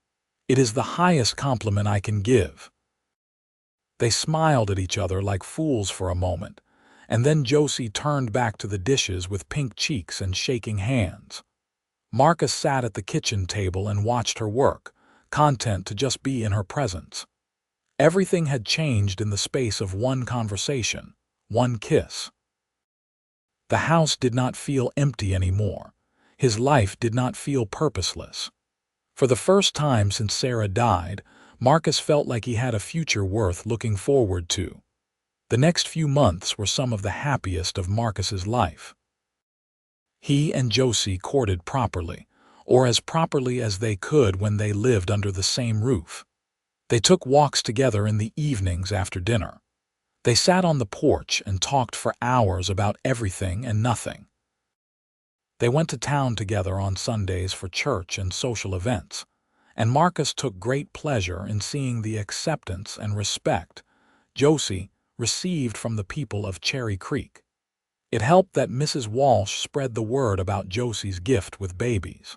It is the highest compliment I can give." They smiled at each other like fools for a moment, and then Josie turned back to the dishes with pink cheeks and shaking hands. Marcus sat at the kitchen table and watched her work, content to just be in her presence. Everything had changed in the space of one conversation, one kiss. The house did not feel empty anymore. His life did not feel purposeless. For the first time since Sarah died, Marcus felt like he had a future worth looking forward to. The next few months were some of the happiest of Marcus's life. He and Josie courted properly, or as properly as they could when they lived under the same roof. They took walks together in the evenings after dinner. They sat on the porch and talked for hours about everything and nothing. They went to town together on Sundays for church and social events, and Marcus took great pleasure in seeing the acceptance and respect Josie received from the people of Cherry Creek. It helped that Mrs. Walsh spread the word about Josie's gift with babies.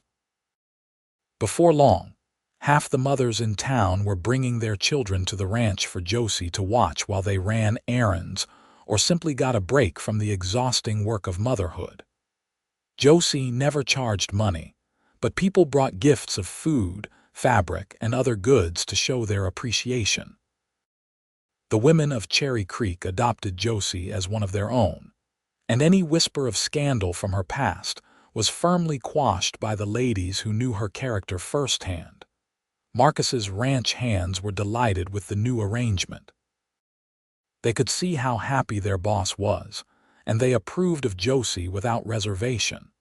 Before long, half the mothers in town were bringing their children to the ranch for Josie to watch while they ran errands or simply got a break from the exhausting work of motherhood. Josie never charged money, but people brought gifts of food, fabric, and other goods to show their appreciation. The women of Cherry Creek adopted Josie as one of their own, and any whisper of scandal from her past was firmly quashed by the ladies who knew her character firsthand. Marcus's ranch hands were delighted with the new arrangement. They could see how happy their boss was, and they approved of Josie without reservation.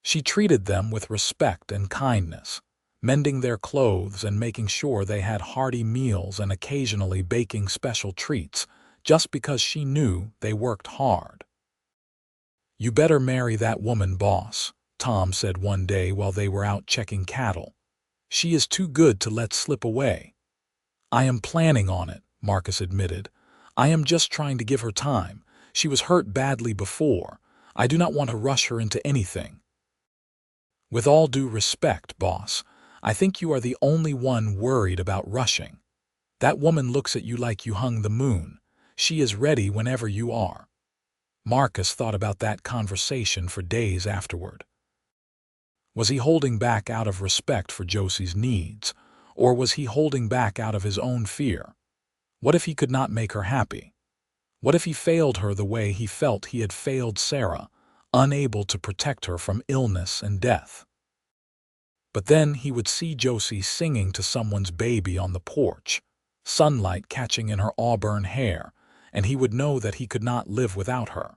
She treated them with respect and kindness, mending their clothes and making sure they had hearty meals and occasionally baking special treats, just because she knew they worked hard. "You better marry that woman, boss," Tom said one day while they were out checking cattle. "She is too good to let slip away." "I am planning on it," Marcus admitted. "I am just trying to give her time. She was hurt badly before. I do not want to rush her into anything." "With all due respect, boss, I think you are the only one worried about rushing. That woman looks at you like you hung the moon. She is ready whenever you are." Marcus thought about that conversation for days afterward. Was he holding back out of respect for Josie's needs, or was he holding back out of his own fear? What if he could not make her happy? What if he failed her the way he felt he had failed Sarah, unable to protect her from illness and death? But then he would see Josie singing to someone's baby on the porch, sunlight catching in her auburn hair, and he would know that he could not live without her.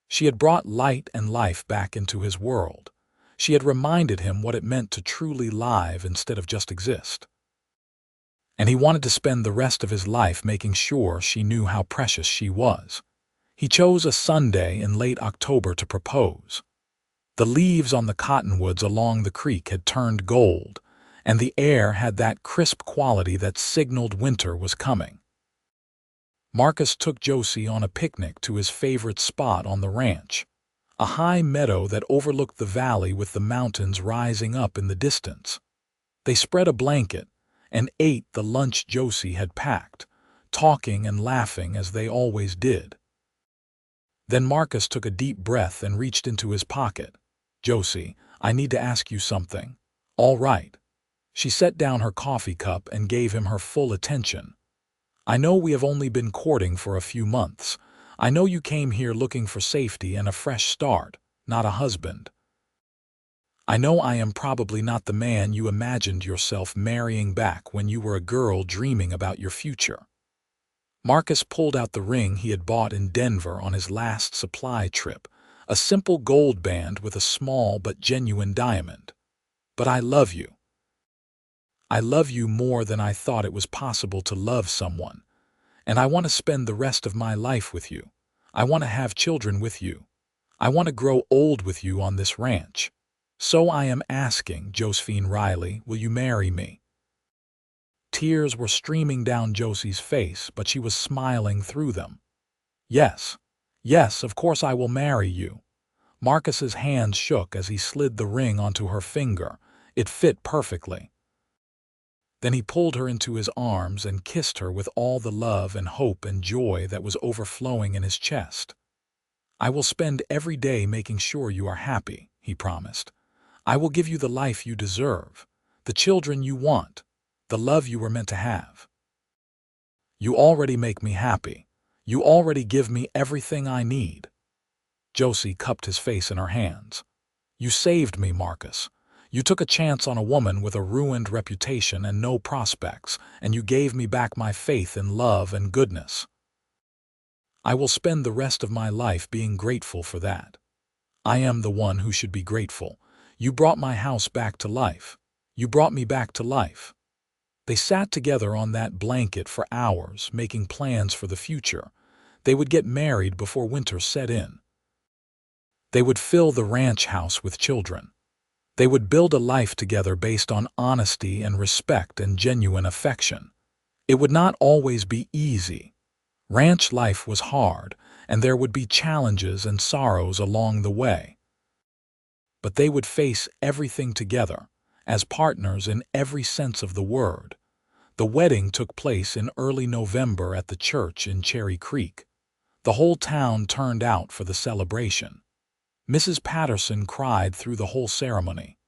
She had brought light and life back into his world. She had reminded him what it meant to truly live instead of just exist. And he wanted to spend the rest of his life making sure she knew how precious she was. He chose a Sunday in late October to propose. The leaves on the cottonwoods along the creek had turned gold, and the air had that crisp quality that signaled winter was coming. Marcus took Josie on a picnic to his favorite spot on the ranch, a high meadow that overlooked the valley with the mountains rising up in the distance. They spread a blanket and ate the lunch Josie had packed, talking and laughing as they always did. Then Marcus took a deep breath and reached into his pocket. "Josie, I need to ask you something." "All right." She set down her coffee cup and gave him her full attention. "I know we have only been courting for a few months. I know you came here looking for safety and a fresh start, not a husband. I know I am probably not the man you imagined yourself marrying back when you were a girl dreaming about your future." Marcus pulled out the ring he had bought in Denver on his last supply trip, a simple gold band with a small but genuine diamond. "But I love you. I love you more than I thought it was possible to love someone. And I want to spend the rest of my life with you. I want to have children with you. I want to grow old with you on this ranch. So I am asking, Josie Riley, will you marry me?" Tears were streaming down Josie's face, but she was smiling through them. "Yes, yes, of course I will marry you." Marcus's hand shook as he slid the ring onto her finger. It fit perfectly. Then he pulled her into his arms and kissed her with all the love and hope and joy that was overflowing in his chest. "I will spend every day making sure you are happy," he promised. "I will give you the life you deserve, the children you want, the love you were meant to have. You already make me happy. You already give me everything I need." Josie cupped his face in her hands. "You saved me, Marcus. You took a chance on a woman with a ruined reputation and no prospects, and you gave me back my faith in love and goodness. I will spend the rest of my life being grateful for that. I am the one who should be grateful. You brought my house back to life. You brought me back to life." They sat together on that blanket for hours, making plans for the future. They would get married before winter set in. They would fill the ranch house with children. They would build a life together based on honesty and respect and genuine affection. It would not always be easy. Ranch life was hard, and there would be challenges and sorrows along the way. But they would face everything together, as partners in every sense of the word. The wedding took place in early November at the church in Cherry Creek. The whole town turned out for the celebration. Mrs. Patterson cried through the whole ceremony.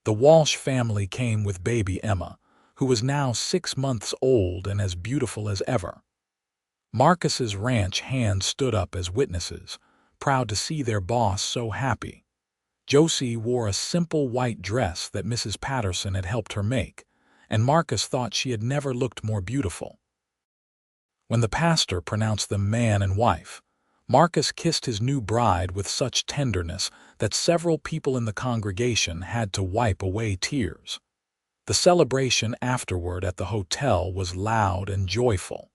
The Walsh family came with baby Emma, who was now 6 months old and as beautiful as ever. Marcus's ranch hands stood up as witnesses, proud to see their boss so happy. Josie wore a simple white dress that Mrs. Patterson had helped her make, and Marcus thought she had never looked more beautiful. When the pastor pronounced them man and wife, Marcus kissed his new bride with such tenderness that several people in the congregation had to wipe away tears. The celebration afterward at the hotel was loud and joyful.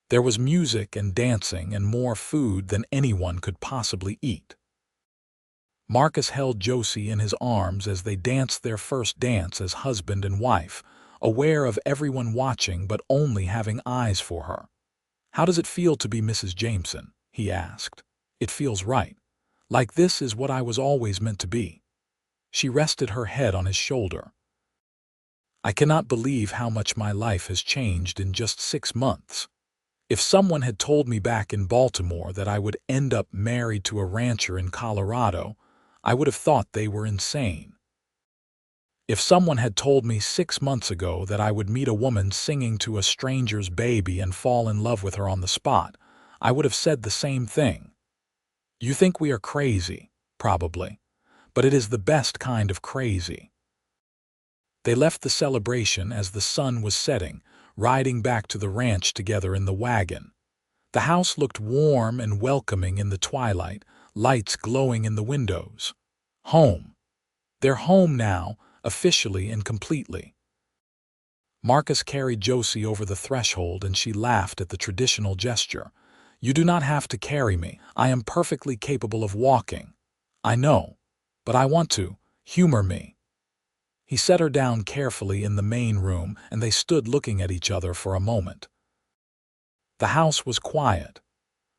There was music and dancing and more food than anyone could possibly eat. Marcus held Josie in his arms as they danced their first dance as husband and wife, aware of everyone watching but only having eyes for her. "How does it feel to be Mrs. Jameson?" he asked. "It feels right. Like this is what I was always meant to be." She rested her head on his shoulder. I cannot believe how much my life has changed in just 6 months. If someone had told me back in Baltimore that I would end up married to a rancher in Colorado, I would have thought they were insane. If someone had told me 6 months ago that I would meet a woman singing to a stranger's baby and fall in love with her on the spot, I would have said the same thing. You think we are crazy, probably, but it is the best kind of crazy. They left the celebration as the sun was setting, riding back to the ranch together in the wagon. The house looked warm and welcoming in the twilight, lights glowing in the windows. Home. They're home now, officially and completely. Marcus carried Josie over the threshold and she laughed at the traditional gesture. You do not have to carry me. I am perfectly capable of walking. I know, but I want to. Humor me. He set her down carefully in the main room and they stood looking at each other for a moment. The house was quiet.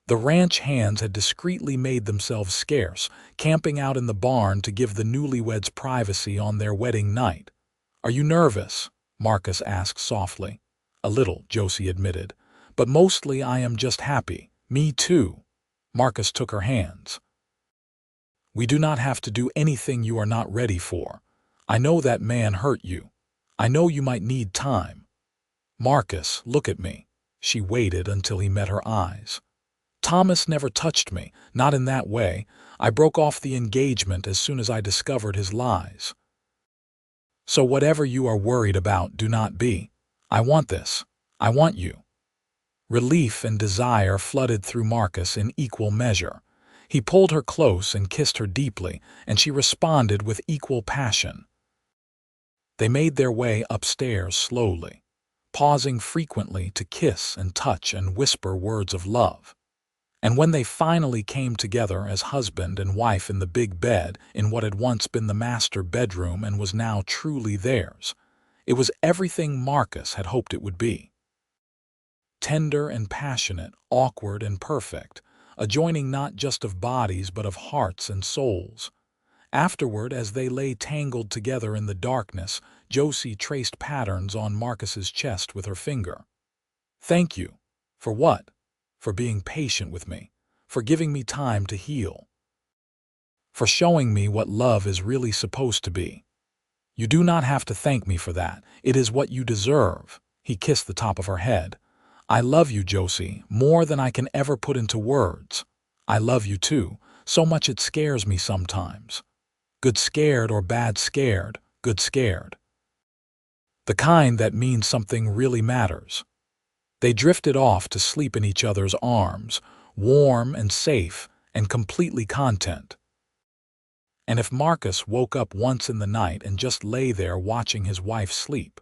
The ranch hands had discreetly made themselves scarce, camping out in the barn to give the newlyweds privacy on their wedding night. Are you nervous? Marcus asked softly. A little, Josie admitted. But mostly I am just happy. Me too. Marcus took her hands. We do not have to do anything you are not ready for. I know that man hurt you. I know you might need time. Marcus, look at me. She waited until he met her eyes. Thomas never touched me, not in that way. I broke off the engagement as soon as I discovered his lies. So whatever you are worried about, do not be. I want this. I want you. Relief and desire flooded through Marcus in equal measure. He pulled her close and kissed her deeply, and she responded with equal passion. They made their way upstairs slowly, pausing frequently to kiss and touch and whisper words of love. And when they finally came together as husband and wife in the big bed in what had once been the master bedroom and was now truly theirs, it was everything Marcus had hoped it would be. Tender and passionate, awkward and perfect, a joining not just of bodies but of hearts and souls. Afterward, as they lay tangled together in the darkness, Josie traced patterns on Marcus's chest with her finger. Thank you. For what? For being patient with me, for giving me time to heal, for showing me what love is really supposed to be. You do not have to thank me for that. It is what you deserve. He kissed the top of her head. I love you, Josie, more than I can ever put into words. I love you too, so much it scares me sometimes. Good scared or bad scared, good scared. The kind that means something really matters. They drifted off to sleep in each other's arms, warm and safe and completely content. And if Marcus woke up once in the night and just lay there watching his wife sleep,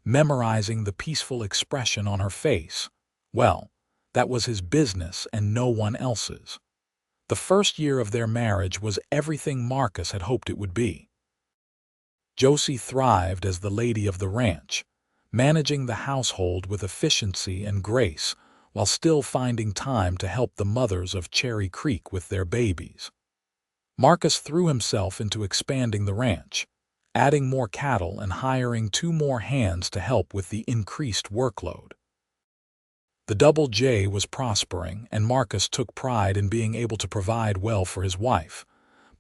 memorizing the peaceful expression on her face, well, that was his business and no one else's. The first year of their marriage was everything Marcus had hoped it would be. Josie thrived as the lady of the ranch, managing the household with efficiency and grace while still finding time to help the mothers of Cherry Creek with their babies. Marcus threw himself into expanding the ranch, adding more cattle and hiring 2 more hands to help with the increased workload. The Double J was prospering, and Marcus took pride in being able to provide well for his wife.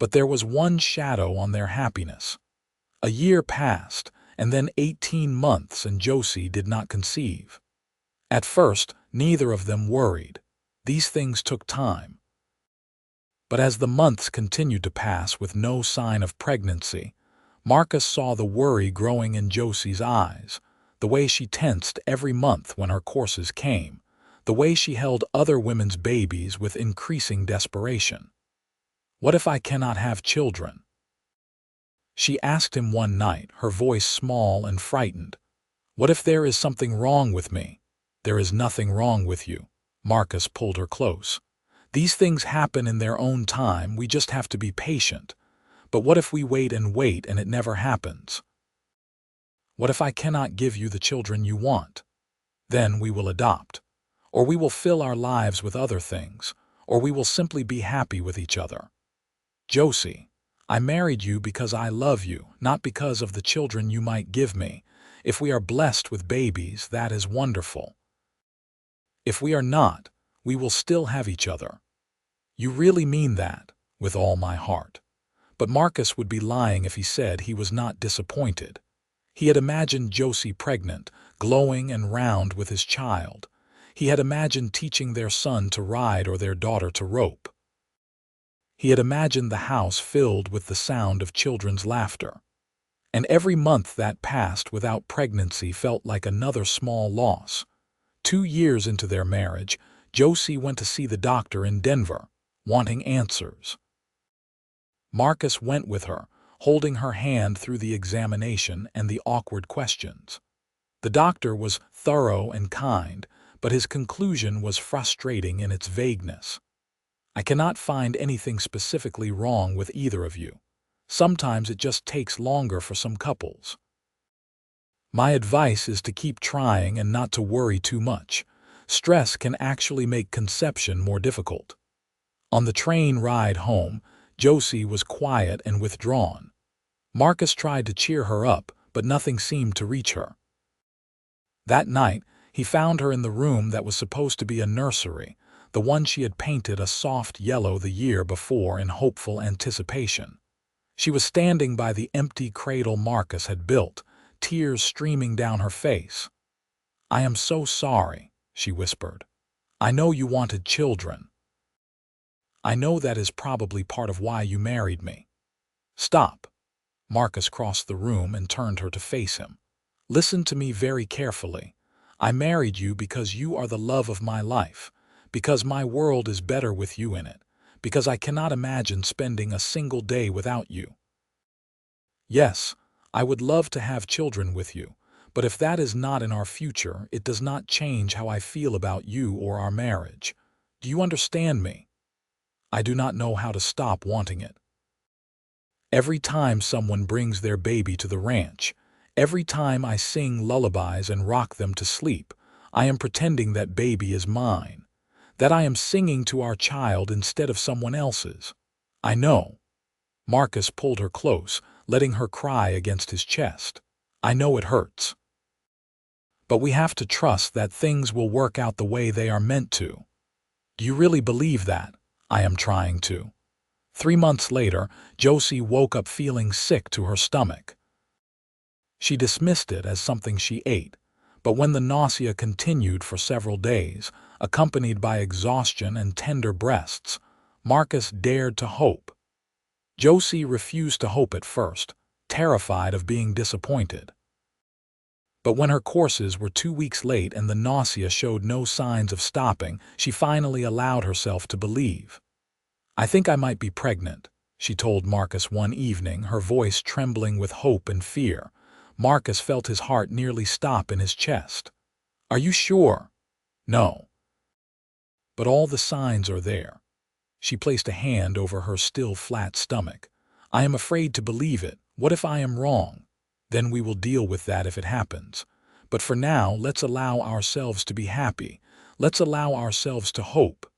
But there was one shadow on their happiness. A year passed, and then 18 months, and Josie did not conceive. At first, neither of them worried. These things took time. But as the months continued to pass with no sign of pregnancy, Marcus saw the worry growing in Josie's eyes, the way she tensed every month when her courses came, the way she held other women's babies with increasing desperation. What if I cannot have children? She asked him one night, her voice small and frightened. What if there is something wrong with me? There is nothing wrong with you. Marcus pulled her close. These things happen in their own time, we just have to be patient. But what if we wait and it never happens? What if I cannot give you the children you want? Then we will adopt. Or we will fill our lives with other things. Or we will simply be happy with each other. Josie, I married you because I love you, not because of the children you might give me. If we are blessed with babies, that is wonderful. If we are not, we will still have each other. You really mean that? With all my heart. But Marcus would be lying if he said he was not disappointed. He had imagined Josie pregnant, glowing and round with his child. He had imagined teaching their son to ride or their daughter to rope. He had imagined the house filled with the sound of children's laughter. And every month that passed without pregnancy felt like another small loss. 2 years into their marriage, Josie went to see the doctor in Denver, wanting answers. Marcus went with her, holding her hand through the examination and the awkward questions. The doctor was thorough and kind, but his conclusion was frustrating in its vagueness. I cannot find anything specifically wrong with either of you. Sometimes it just takes longer for some couples. My advice is to keep trying and not to worry too much. Stress can actually make conception more difficult. On the train ride home, Josie was quiet and withdrawn. Marcus tried to cheer her up, but nothing seemed to reach her. That night, he found her in the room that was supposed to be a nursery, the one she had painted a soft yellow the year before in hopeful anticipation. She was standing by the empty cradle Marcus had built, tears streaming down her face. "I am so sorry," she whispered. "I know you wanted children. I know that is probably part of why you married me." "Stop." Marcus crossed the room and turned her to face him. "Listen to me very carefully. I married you because you are the love of my life, because my world is better with you in it, because I cannot imagine spending a single day without you. Yes, I would love to have children with you, but if that is not in our future, it does not change how I feel about you or our marriage. Do you understand me? I do not know how to stop wanting it. Every time someone brings their baby to the ranch, every time I sing lullabies and rock them to sleep, I am pretending that baby is mine, that I am singing to our child instead of someone else's. I know." Marcus pulled her close, letting her cry against his chest. "I know it hurts. But we have to trust that things will work out the way they are meant to. Do you really believe that? I am trying to." 3 months later, Josie woke up feeling sick to her stomach. She dismissed it as something she ate, but when the nausea continued for several days, accompanied by exhaustion and tender breasts, Marcus dared to hope. Josie refused to hope at first, terrified of being disappointed. But when her courses were 2 weeks late and the nausea showed no signs of stopping, she finally allowed herself to believe. "I think I might be pregnant," she told Marcus one evening, her voice trembling with hope and fear. Marcus felt his heart nearly stop in his chest. "Are you sure?" "No. But all the signs are there." She placed a hand over her still flat stomach. "I am afraid to believe it. What if I am wrong? Then we will deal with that if it happens. But for now, let's allow ourselves to be happy. Let's allow ourselves to hope."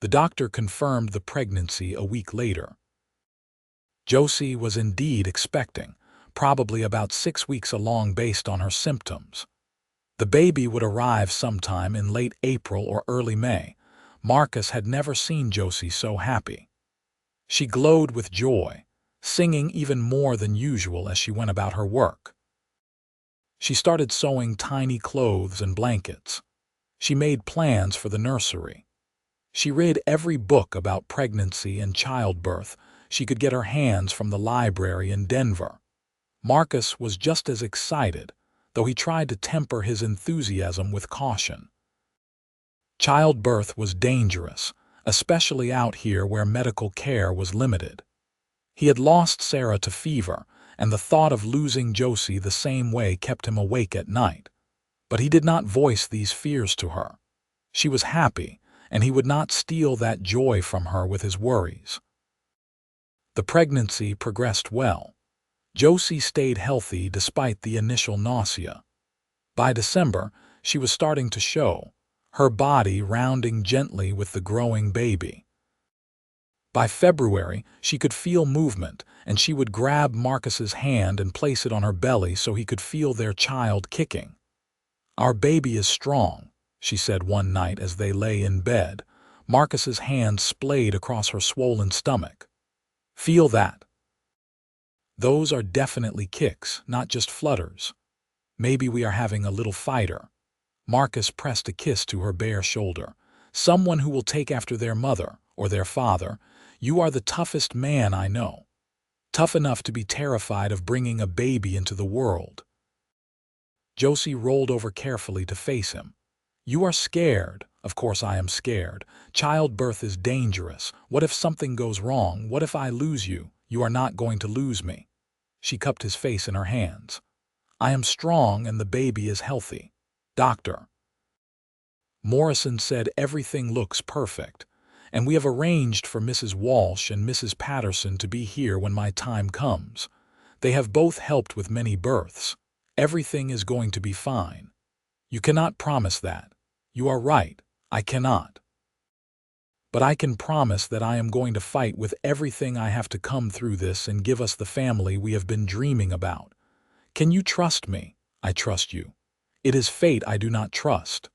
The doctor confirmed the pregnancy a week later. Josie was indeed expecting, probably about 6 weeks along based on her symptoms. The baby would arrive sometime in late April or early May. Marcus had never seen Josie so happy. She glowed with joy, singing even more than usual as she went about her work. She started sewing tiny clothes and blankets. She made plans for the nursery. She read every book about pregnancy and childbirth she could get her hands from the library in Denver. Marcus was just as excited, though he tried to temper his enthusiasm with caution. Childbirth was dangerous, especially out here where medical care was limited. He had lost Sarah to fever, and the thought of losing Josie the same way kept him awake at night. But he did not voice these fears to her. She was happy, and he would not steal that joy from her with his worries. The pregnancy progressed well. Josie stayed healthy despite the initial nausea. By December, she was starting to show, her body rounding gently with the growing baby. By February, she could feel movement, and she would grab Marcus's hand and place it on her belly so he could feel their child kicking. "Our baby is strong," she said one night as they lay in bed. Marcus's hand splayed across her swollen stomach. "Feel that? Those are definitely kicks, not just flutters. Maybe we are having a little fighter." Marcus pressed a kiss to her bare shoulder. "Someone who will take after their mother, or their father. You are the toughest man I know. Tough enough to be terrified of bringing a baby into the world." Josie rolled over carefully to face him. "You are scared. Of course I am scared. Childbirth is dangerous. What if something goes wrong? What if I lose you? You are not going to lose me." She cupped his face in her hands. "I am strong and the baby is healthy. Doctor Morrison said everything looks perfect, and we have arranged for Mrs. Walsh and Mrs. Patterson to be here when my time comes. They have both helped with many births. Everything is going to be fine." "You cannot promise that." "You are right, I cannot. But I can promise that I am going to fight with everything I have to come through this and give us the family we have been dreaming about. Can you trust me?" "I trust you." "It is fate I do not trust."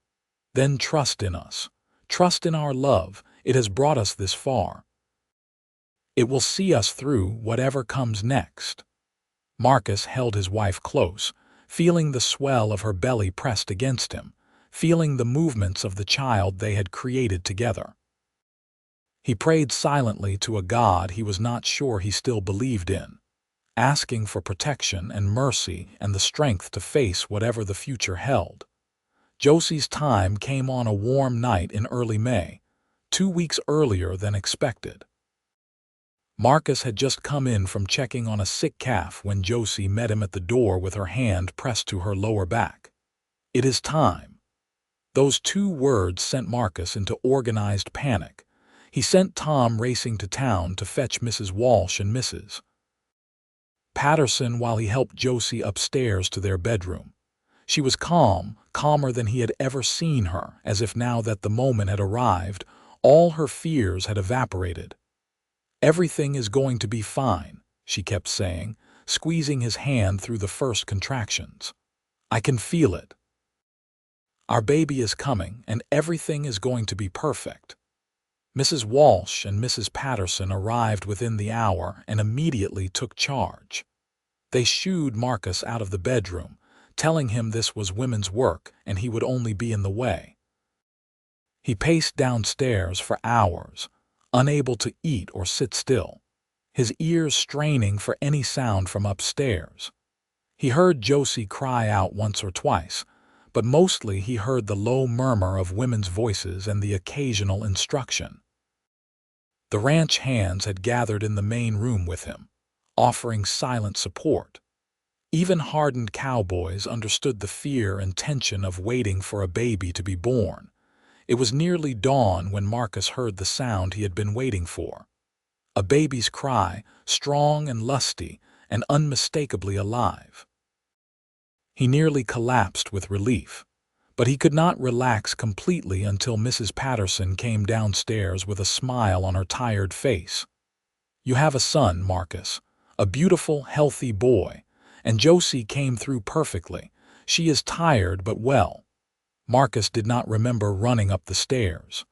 "Then trust in us. Trust in our love. It has brought us this far. It will see us through whatever comes next." Marcus held his wife close, feeling the swell of her belly pressed against him, feeling the movements of the child they had created together. He prayed silently to a God he was not sure he still believed in, asking for protection and mercy and the strength to face whatever the future held. Josie's time came on a warm night in early May, 2 weeks earlier than expected. Marcus had just come in from checking on a sick calf when Josie met him at the door with her hand pressed to her lower back. "It is time." Those 2 words sent Marcus into organized panic. He sent Tom racing to town to fetch Mrs. Walsh and Mrs. Patterson while he helped Josie upstairs to their bedroom. She was calm, calmer than he had ever seen her, as if now that the moment had arrived, all her fears had evaporated. "Everything is going to be fine," she kept saying, squeezing his hand through the first contractions. "I can feel it. Our baby is coming, and everything is going to be perfect." Mrs. Walsh and Mrs. Patterson arrived within the hour and immediately took charge. They shooed Marcus out of the bedroom, telling him this was women's work and he would only be in the way. He paced downstairs for hours, unable to eat or sit still, his ears straining for any sound from upstairs. He heard Josie cry out once or twice, but mostly he heard the low murmur of women's voices and the occasional instruction. The ranch hands had gathered in the main room with him, offering silent support. Even hardened cowboys understood the fear and tension of waiting for a baby to be born. It was nearly dawn when Marcus heard the sound he had been waiting for. A baby's cry, strong and lusty, and unmistakably alive. He nearly collapsed with relief, but he could not relax completely until Mrs. Patterson came downstairs with a smile on her tired face. "You have a son, Marcus, a beautiful, healthy boy, and Josie came through perfectly. She is tired but well." Marcus did not remember running up the stairs.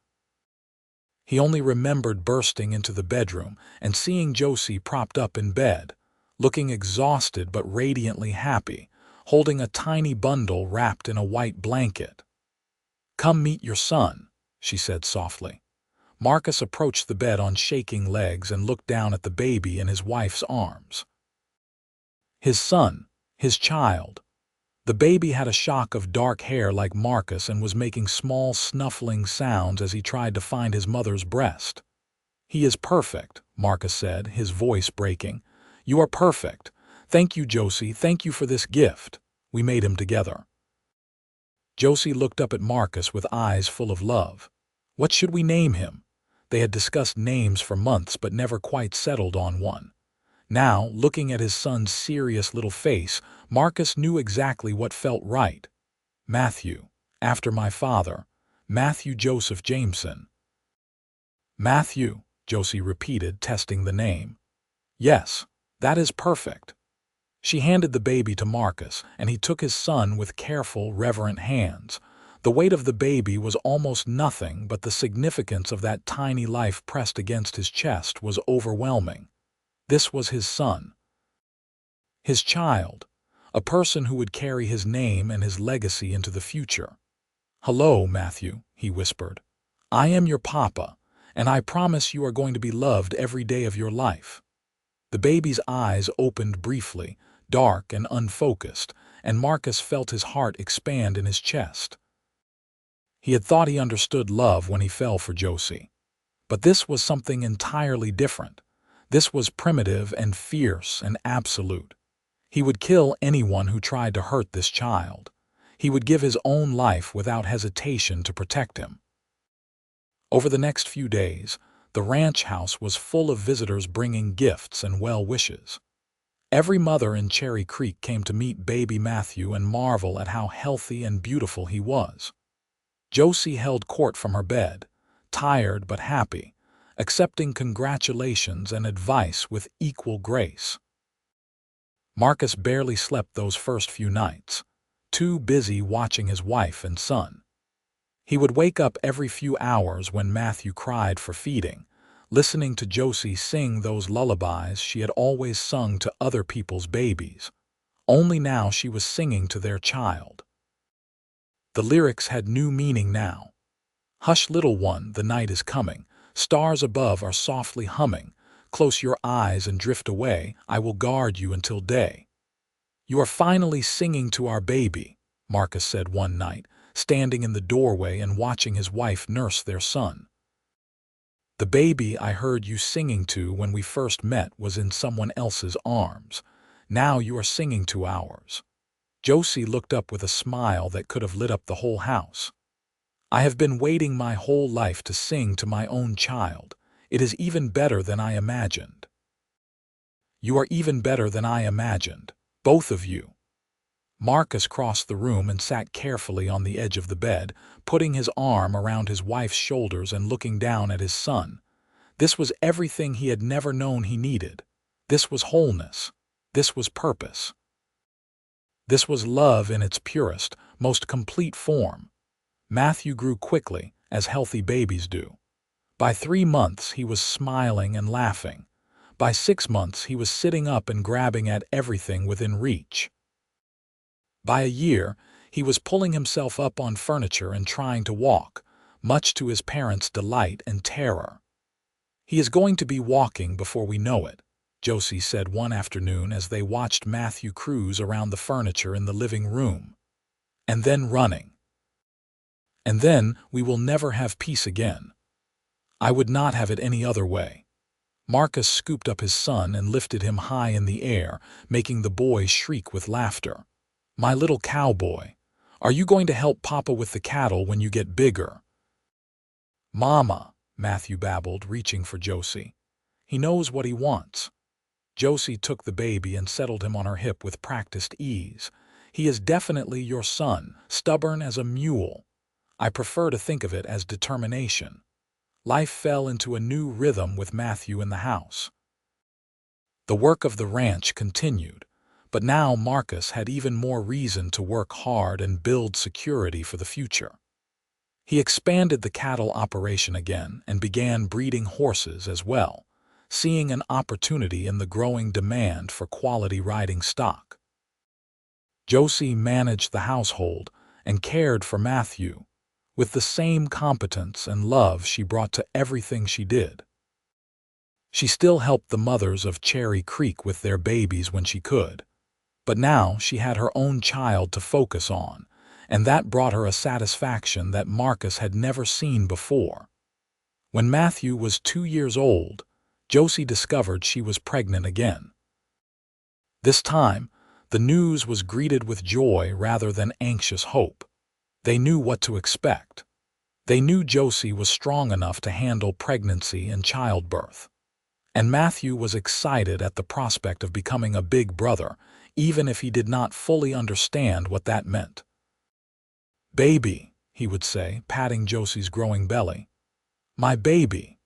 He only remembered bursting into the bedroom and seeing Josie propped up in bed, looking exhausted but radiantly happy, holding a tiny bundle wrapped in a white blanket. "Come meet your son," she said softly. Marcus approached the bed on shaking legs and looked down at the baby in his wife's arms. His son, his child. The baby had a shock of dark hair like Marcus and was making small snuffling sounds as he tried to find his mother's breast. "He is perfect," Marcus said, his voice breaking. "You are perfect. Thank you, Josie. Thank you for this gift. We made him together." Josie looked up at Marcus with eyes full of love. "What should we name him?" They had discussed names for months but never quite settled on one. Now, looking at his son's serious little face, Marcus knew exactly what felt right. "Matthew, after my father, Matthew Joseph Jameson." "Matthew," Josie repeated, testing the name. Yes, that is perfect. She handed the baby to Marcus, and he took his son with careful, reverent hands. The weight of the baby was almost nothing, but the significance of that tiny life pressed against his chest was overwhelming. This was his son. His child. A person who would carry his name and his legacy into the future. "Hello, Matthew," he whispered. "I am your papa, and I promise you are going to be loved every day of your life." The baby's eyes opened briefly, dark and unfocused, and Marcus felt his heart expand in his chest. He had thought he understood love when he fell for Josie. But this was something entirely different. This was primitive and fierce and absolute. He would kill anyone who tried to hurt this child. He would give his own life without hesitation to protect him. Over the next few days, the ranch house was full of visitors bringing gifts and well wishes. Every mother in Cherry Creek came to meet baby Matthew and marvel at how healthy and beautiful he was. Josie held court from her bed, tired but happy, accepting congratulations and advice with equal grace. Marcus barely slept those first few nights, too busy watching his wife and son. He would wake up every few hours when Matthew cried for feeding, listening to Josie sing those lullabies she had always sung to other people's babies. Only now she was singing to their child. The lyrics had new meaning now. "Hush, little one, the night is coming. Stars above are softly humming. Close your eyes and drift away. I will guard you until day." "You are finally singing to our baby," Marcus said one night, standing in the doorway and watching his wife nurse their son. "The baby I heard you singing to when we first met was in someone else's arms. Now you are singing to ours." Josie looked up with a smile that could have lit up the whole house. "I have been waiting my whole life to sing to my own child. It is even better than I imagined." "You are even better than I imagined, both of you." Marcus crossed the room and sat carefully on the edge of the bed, putting his arm around his wife's shoulders and looking down at his son. This was everything he had never known he needed. This was wholeness. This was purpose. This was love in its purest, most complete form. Matthew grew quickly, as healthy babies do. By 3 months, he was smiling and laughing. By 6 months, he was sitting up and grabbing at everything within reach. By a year, he was pulling himself up on furniture and trying to walk, much to his parents' delight and terror. "He is going to be walking before we know it," Josie said one afternoon as they watched Matthew cruise around the furniture in the living room. "And then running. And then we will never have peace again. I would not have it any other way." Marcus scooped up his son and lifted him high in the air, making the boy shriek with laughter. "My little cowboy, are you going to help Papa with the cattle when you get bigger?" "Mama," Matthew babbled, reaching for Josie. "He knows what he wants." Josie took the baby and settled him on her hip with practiced ease. "He is definitely your son, stubborn as a mule. I prefer to think of it as determination." Life fell into a new rhythm with Matthew in the house. The work of the ranch continued, but now Marcus had even more reason to work hard and build security for the future. He expanded the cattle operation again and began breeding horses as well, seeing an opportunity in the growing demand for quality riding stock. Josie managed the household and cared for Matthew with the same competence and love she brought to everything she did. She still helped the mothers of Cherry Creek with their babies when she could, but now she had her own child to focus on, and that brought her a satisfaction that Marcus had never seen before. When Matthew was 2 years old, Josie discovered she was pregnant again. This time, the news was greeted with joy rather than anxious hope. They knew what to expect. They knew Josie was strong enough to handle pregnancy and childbirth. And Matthew was excited at the prospect of becoming a big brother, even if he did not fully understand what that meant. "Baby," he would say, patting Josie's growing belly. "My baby."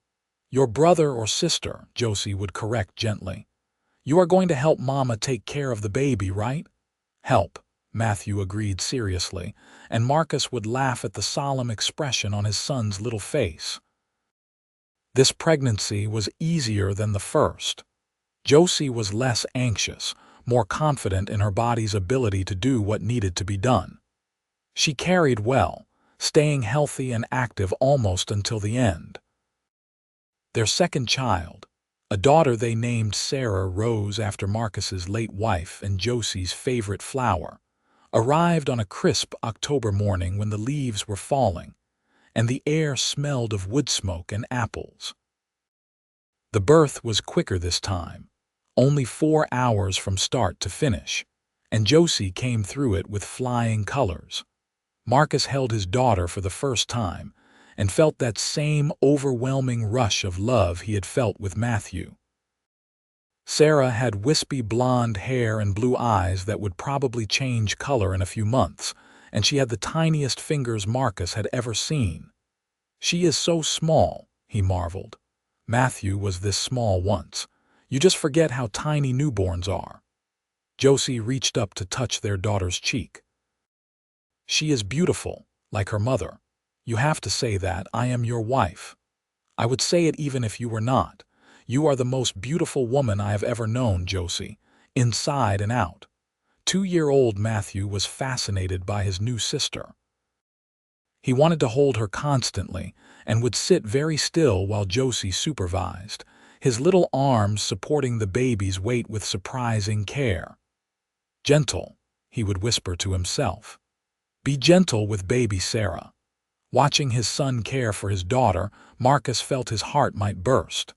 Your brother or sister, Josie would correct gently. You are going to help Mama take care of the baby, right? Help, Matthew agreed seriously, and Marcus would laugh at the solemn expression on his son's little face. This pregnancy was easier than the first. Josie was less anxious, more confident in her body's ability to do what needed to be done. She carried well, staying healthy and active almost until the end. Their second child, a daughter they named Sarah Rose after Marcus's late wife and Josie's favorite flower, arrived on a crisp October morning when the leaves were falling, and the air smelled of wood smoke and apples. The birth was quicker this time, only 4 hours from start to finish, and Josie came through it with flying colors. Marcus held his daughter for the first time and felt that same overwhelming rush of love he had felt with Matthew. Sarah had wispy blonde hair and blue eyes that would probably change color in a few months, and she had the tiniest fingers Marcus had ever seen. She is so small, he marveled. Matthew was this small once. You just forget how tiny newborns are. Josie reached up to touch their daughter's cheek. She is beautiful, like her mother. You have to say that. I am your wife. I would say it even if you were not. You are the most beautiful woman I have ever known, Josie, inside and out. 2-year-old Matthew was fascinated by his new sister. He wanted to hold her constantly and would sit very still while Josie supervised, his little arms supporting the baby's weight with surprising care. Gentle, he would whisper to himself. Be gentle with baby Sarah. Watching his son care for his daughter, Marcus felt his heart might burst.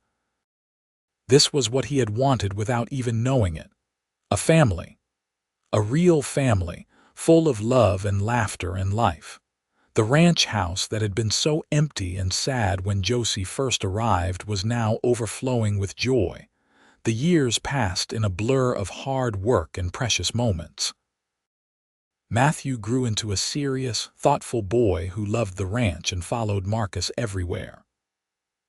This was what he had wanted without even knowing it. A family. A real family, full of love and laughter and life. The ranch house that had been so empty and sad when Josie first arrived was now overflowing with joy. The years passed in a blur of hard work and precious moments. Matthew grew into a serious, thoughtful boy who loved the ranch and followed Marcus everywhere.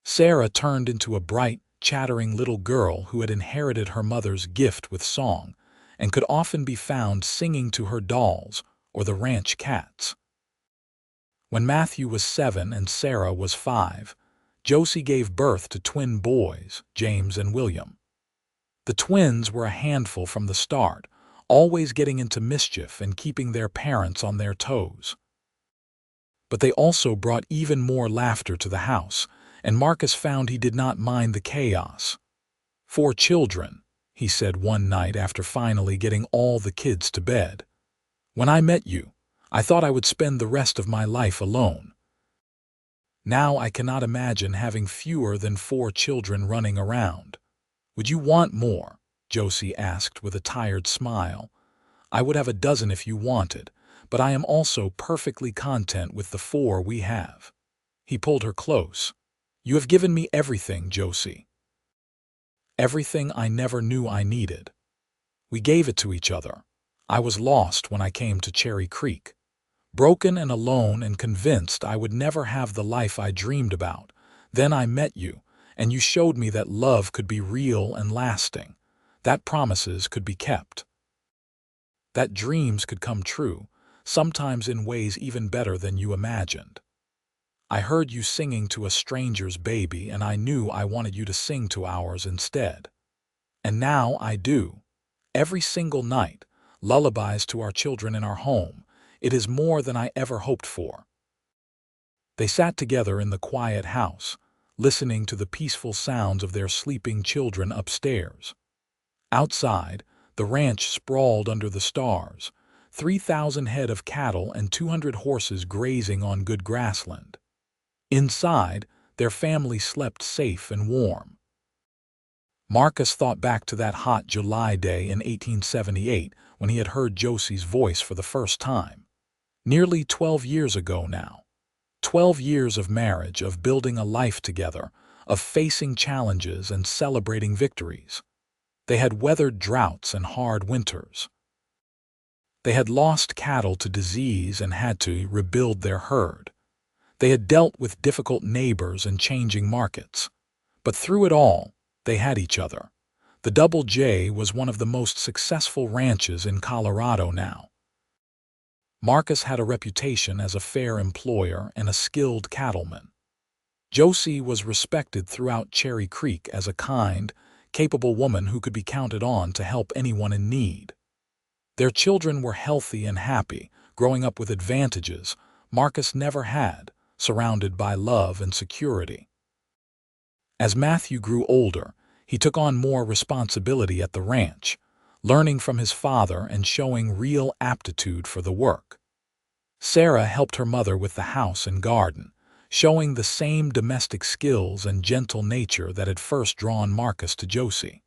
Sarah turned into a bright, chattering little girl who had inherited her mother's gift with song and could often be found singing to her dolls or the ranch cats. When Matthew was 7 and Sarah was 5, Josie gave birth to twin boys, James and William. The twins were a handful from the start, always getting into mischief and keeping their parents on their toes. But they also brought even more laughter to the house, and Marcus found he did not mind the chaos. 4 children, he said one night after finally getting all the kids to bed. When I met you, I thought I would spend the rest of my life alone. Now I cannot imagine having fewer than 4 children running around. Would you want more? Josie asked with a tired smile. I would have a dozen if you wanted, but I am also perfectly content with the 4 we have. He pulled her close. You have given me everything, Josie. Everything I never knew I needed. We gave it to each other. I was lost when I came to Cherry Creek. Broken and alone and convinced I would never have the life I dreamed about. Then I met you, and you showed me that love could be real and lasting, that promises could be kept, that dreams could come true, sometimes in ways even better than you imagined. I heard you singing to a stranger's baby, and I knew I wanted you to sing to ours instead. And now I do. Every single night, lullabies to our children in our home. It is more than I ever hoped for. They sat together in the quiet house, listening to the peaceful sounds of their sleeping children upstairs. Outside, the ranch sprawled under the stars, 3,000 head of cattle and 200 horses grazing on good grassland. Inside, their family slept safe and warm. Marcus thought back to that hot July day in 1878 when he had heard Josie's voice for the first time. Nearly 12 years ago now. 12 years of marriage, of building a life together, of facing challenges and celebrating victories. They had weathered droughts and hard winters. They had lost cattle to disease and had to rebuild their herd. They had dealt with difficult neighbors and changing markets. But through it all, they had each other. The Double J was one of the most successful ranches in Colorado now. Marcus had a reputation as a fair employer and a skilled cattleman. Josie was respected throughout Cherry Creek as a kind, capable woman who could be counted on to help anyone in need. Their children were healthy and happy, growing up with advantages Marcus never had, surrounded by love and security. As Matthew grew older, he took on more responsibility at the ranch, learning from his father and showing real aptitude for the work. Sarah helped her mother with the house and garden, showing the same domestic skills and gentle nature that had first drawn Marcus to Josie.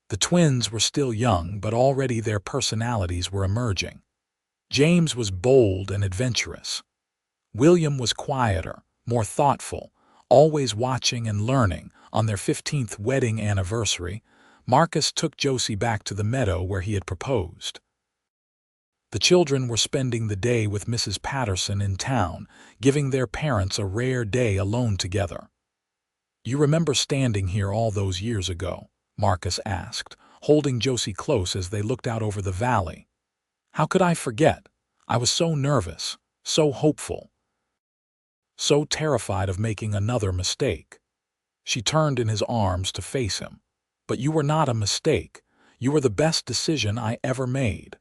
The twins were still young, but already their personalities were emerging. James was bold and adventurous. William was quieter, more thoughtful, always watching and learning. On their 15th wedding anniversary, Marcus took Josie back to the meadow where he had proposed. The children were spending the day with Mrs. Patterson in town, giving their parents a rare day alone together. "You remember standing here all those years ago?" Marcus asked, holding Josie close as they looked out over the valley. "How could I forget? I was so nervous, so hopeful, so terrified of making another mistake." She turned in his arms to face him. "But you were not a mistake. You were the best decision I ever made.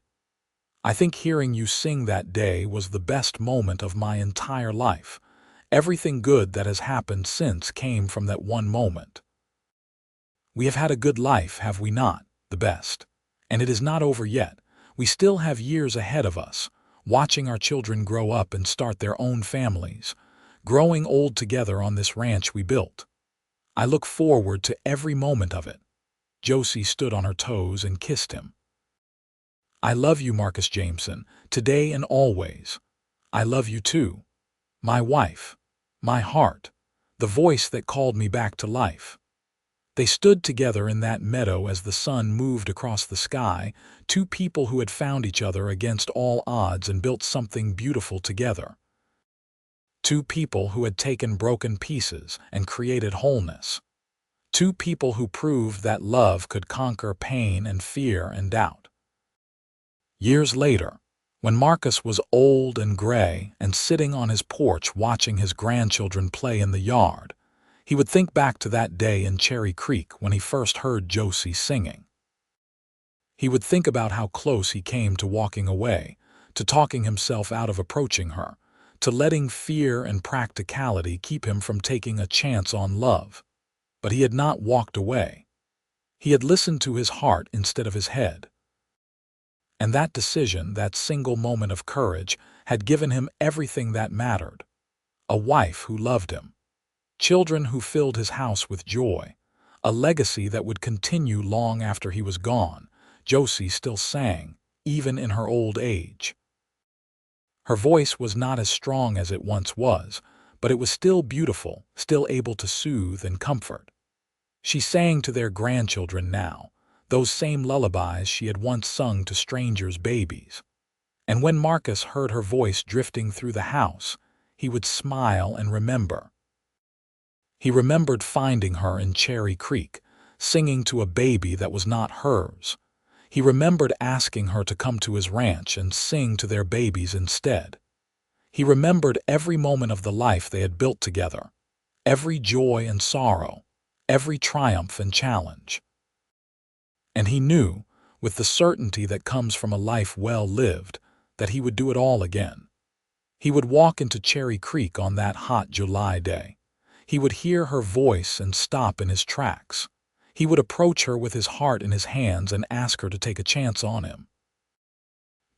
I think hearing you sing that day was the best moment of my entire life. Everything good that has happened since came from that one moment. We have had a good life, have we not? The best. And it is not over yet. We still have years ahead of us, watching our children grow up and start their own families, growing old together on this ranch we built. I look forward to every moment of it." Josie stood on her toes and kissed him. "I love you, Marcus Jameson, today and always. I love you too. My wife, my heart, the voice that called me back to life." They stood together in that meadow as the sun moved across the sky, two people who had found each other against all odds and built something beautiful together. Two people who had taken broken pieces and created wholeness. Two people who proved that love could conquer pain and fear and doubt. Years later, when Marcus was old and gray and sitting on his porch watching his grandchildren play in the yard, he would think back to that day in Cherry Creek when he first heard Josie singing. He would think about how close he came to walking away, to talking himself out of approaching her, to letting fear and practicality keep him from taking a chance on love. But he had not walked away. He had listened to his heart instead of his head. And that decision, that single moment of courage, had given him everything that mattered. A wife who loved him. Children who filled his house with joy. A legacy that would continue long after he was gone. Josie still sang, even in her old age. Her voice was not as strong as it once was, but it was still beautiful, still able to soothe and comfort. She sang to their grandchildren now, those same lullabies she had once sung to strangers' babies. And when Marcus heard her voice drifting through the house, he would smile and remember. He remembered finding her in Cherry Creek, singing to a baby that was not hers. He remembered asking her to come to his ranch and sing to their babies instead. He remembered every moment of the life they had built together, every joy and sorrow, every triumph and challenge. And he knew, with the certainty that comes from a life well lived, that he would do it all again. He would walk into Cherry Creek on that hot July day. He would hear her voice and stop in his tracks. He would approach her with his heart in his hands and ask her to take a chance on him.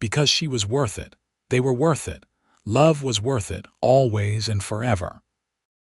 Because she was worth it. They were worth it. Love was worth it, always and forever.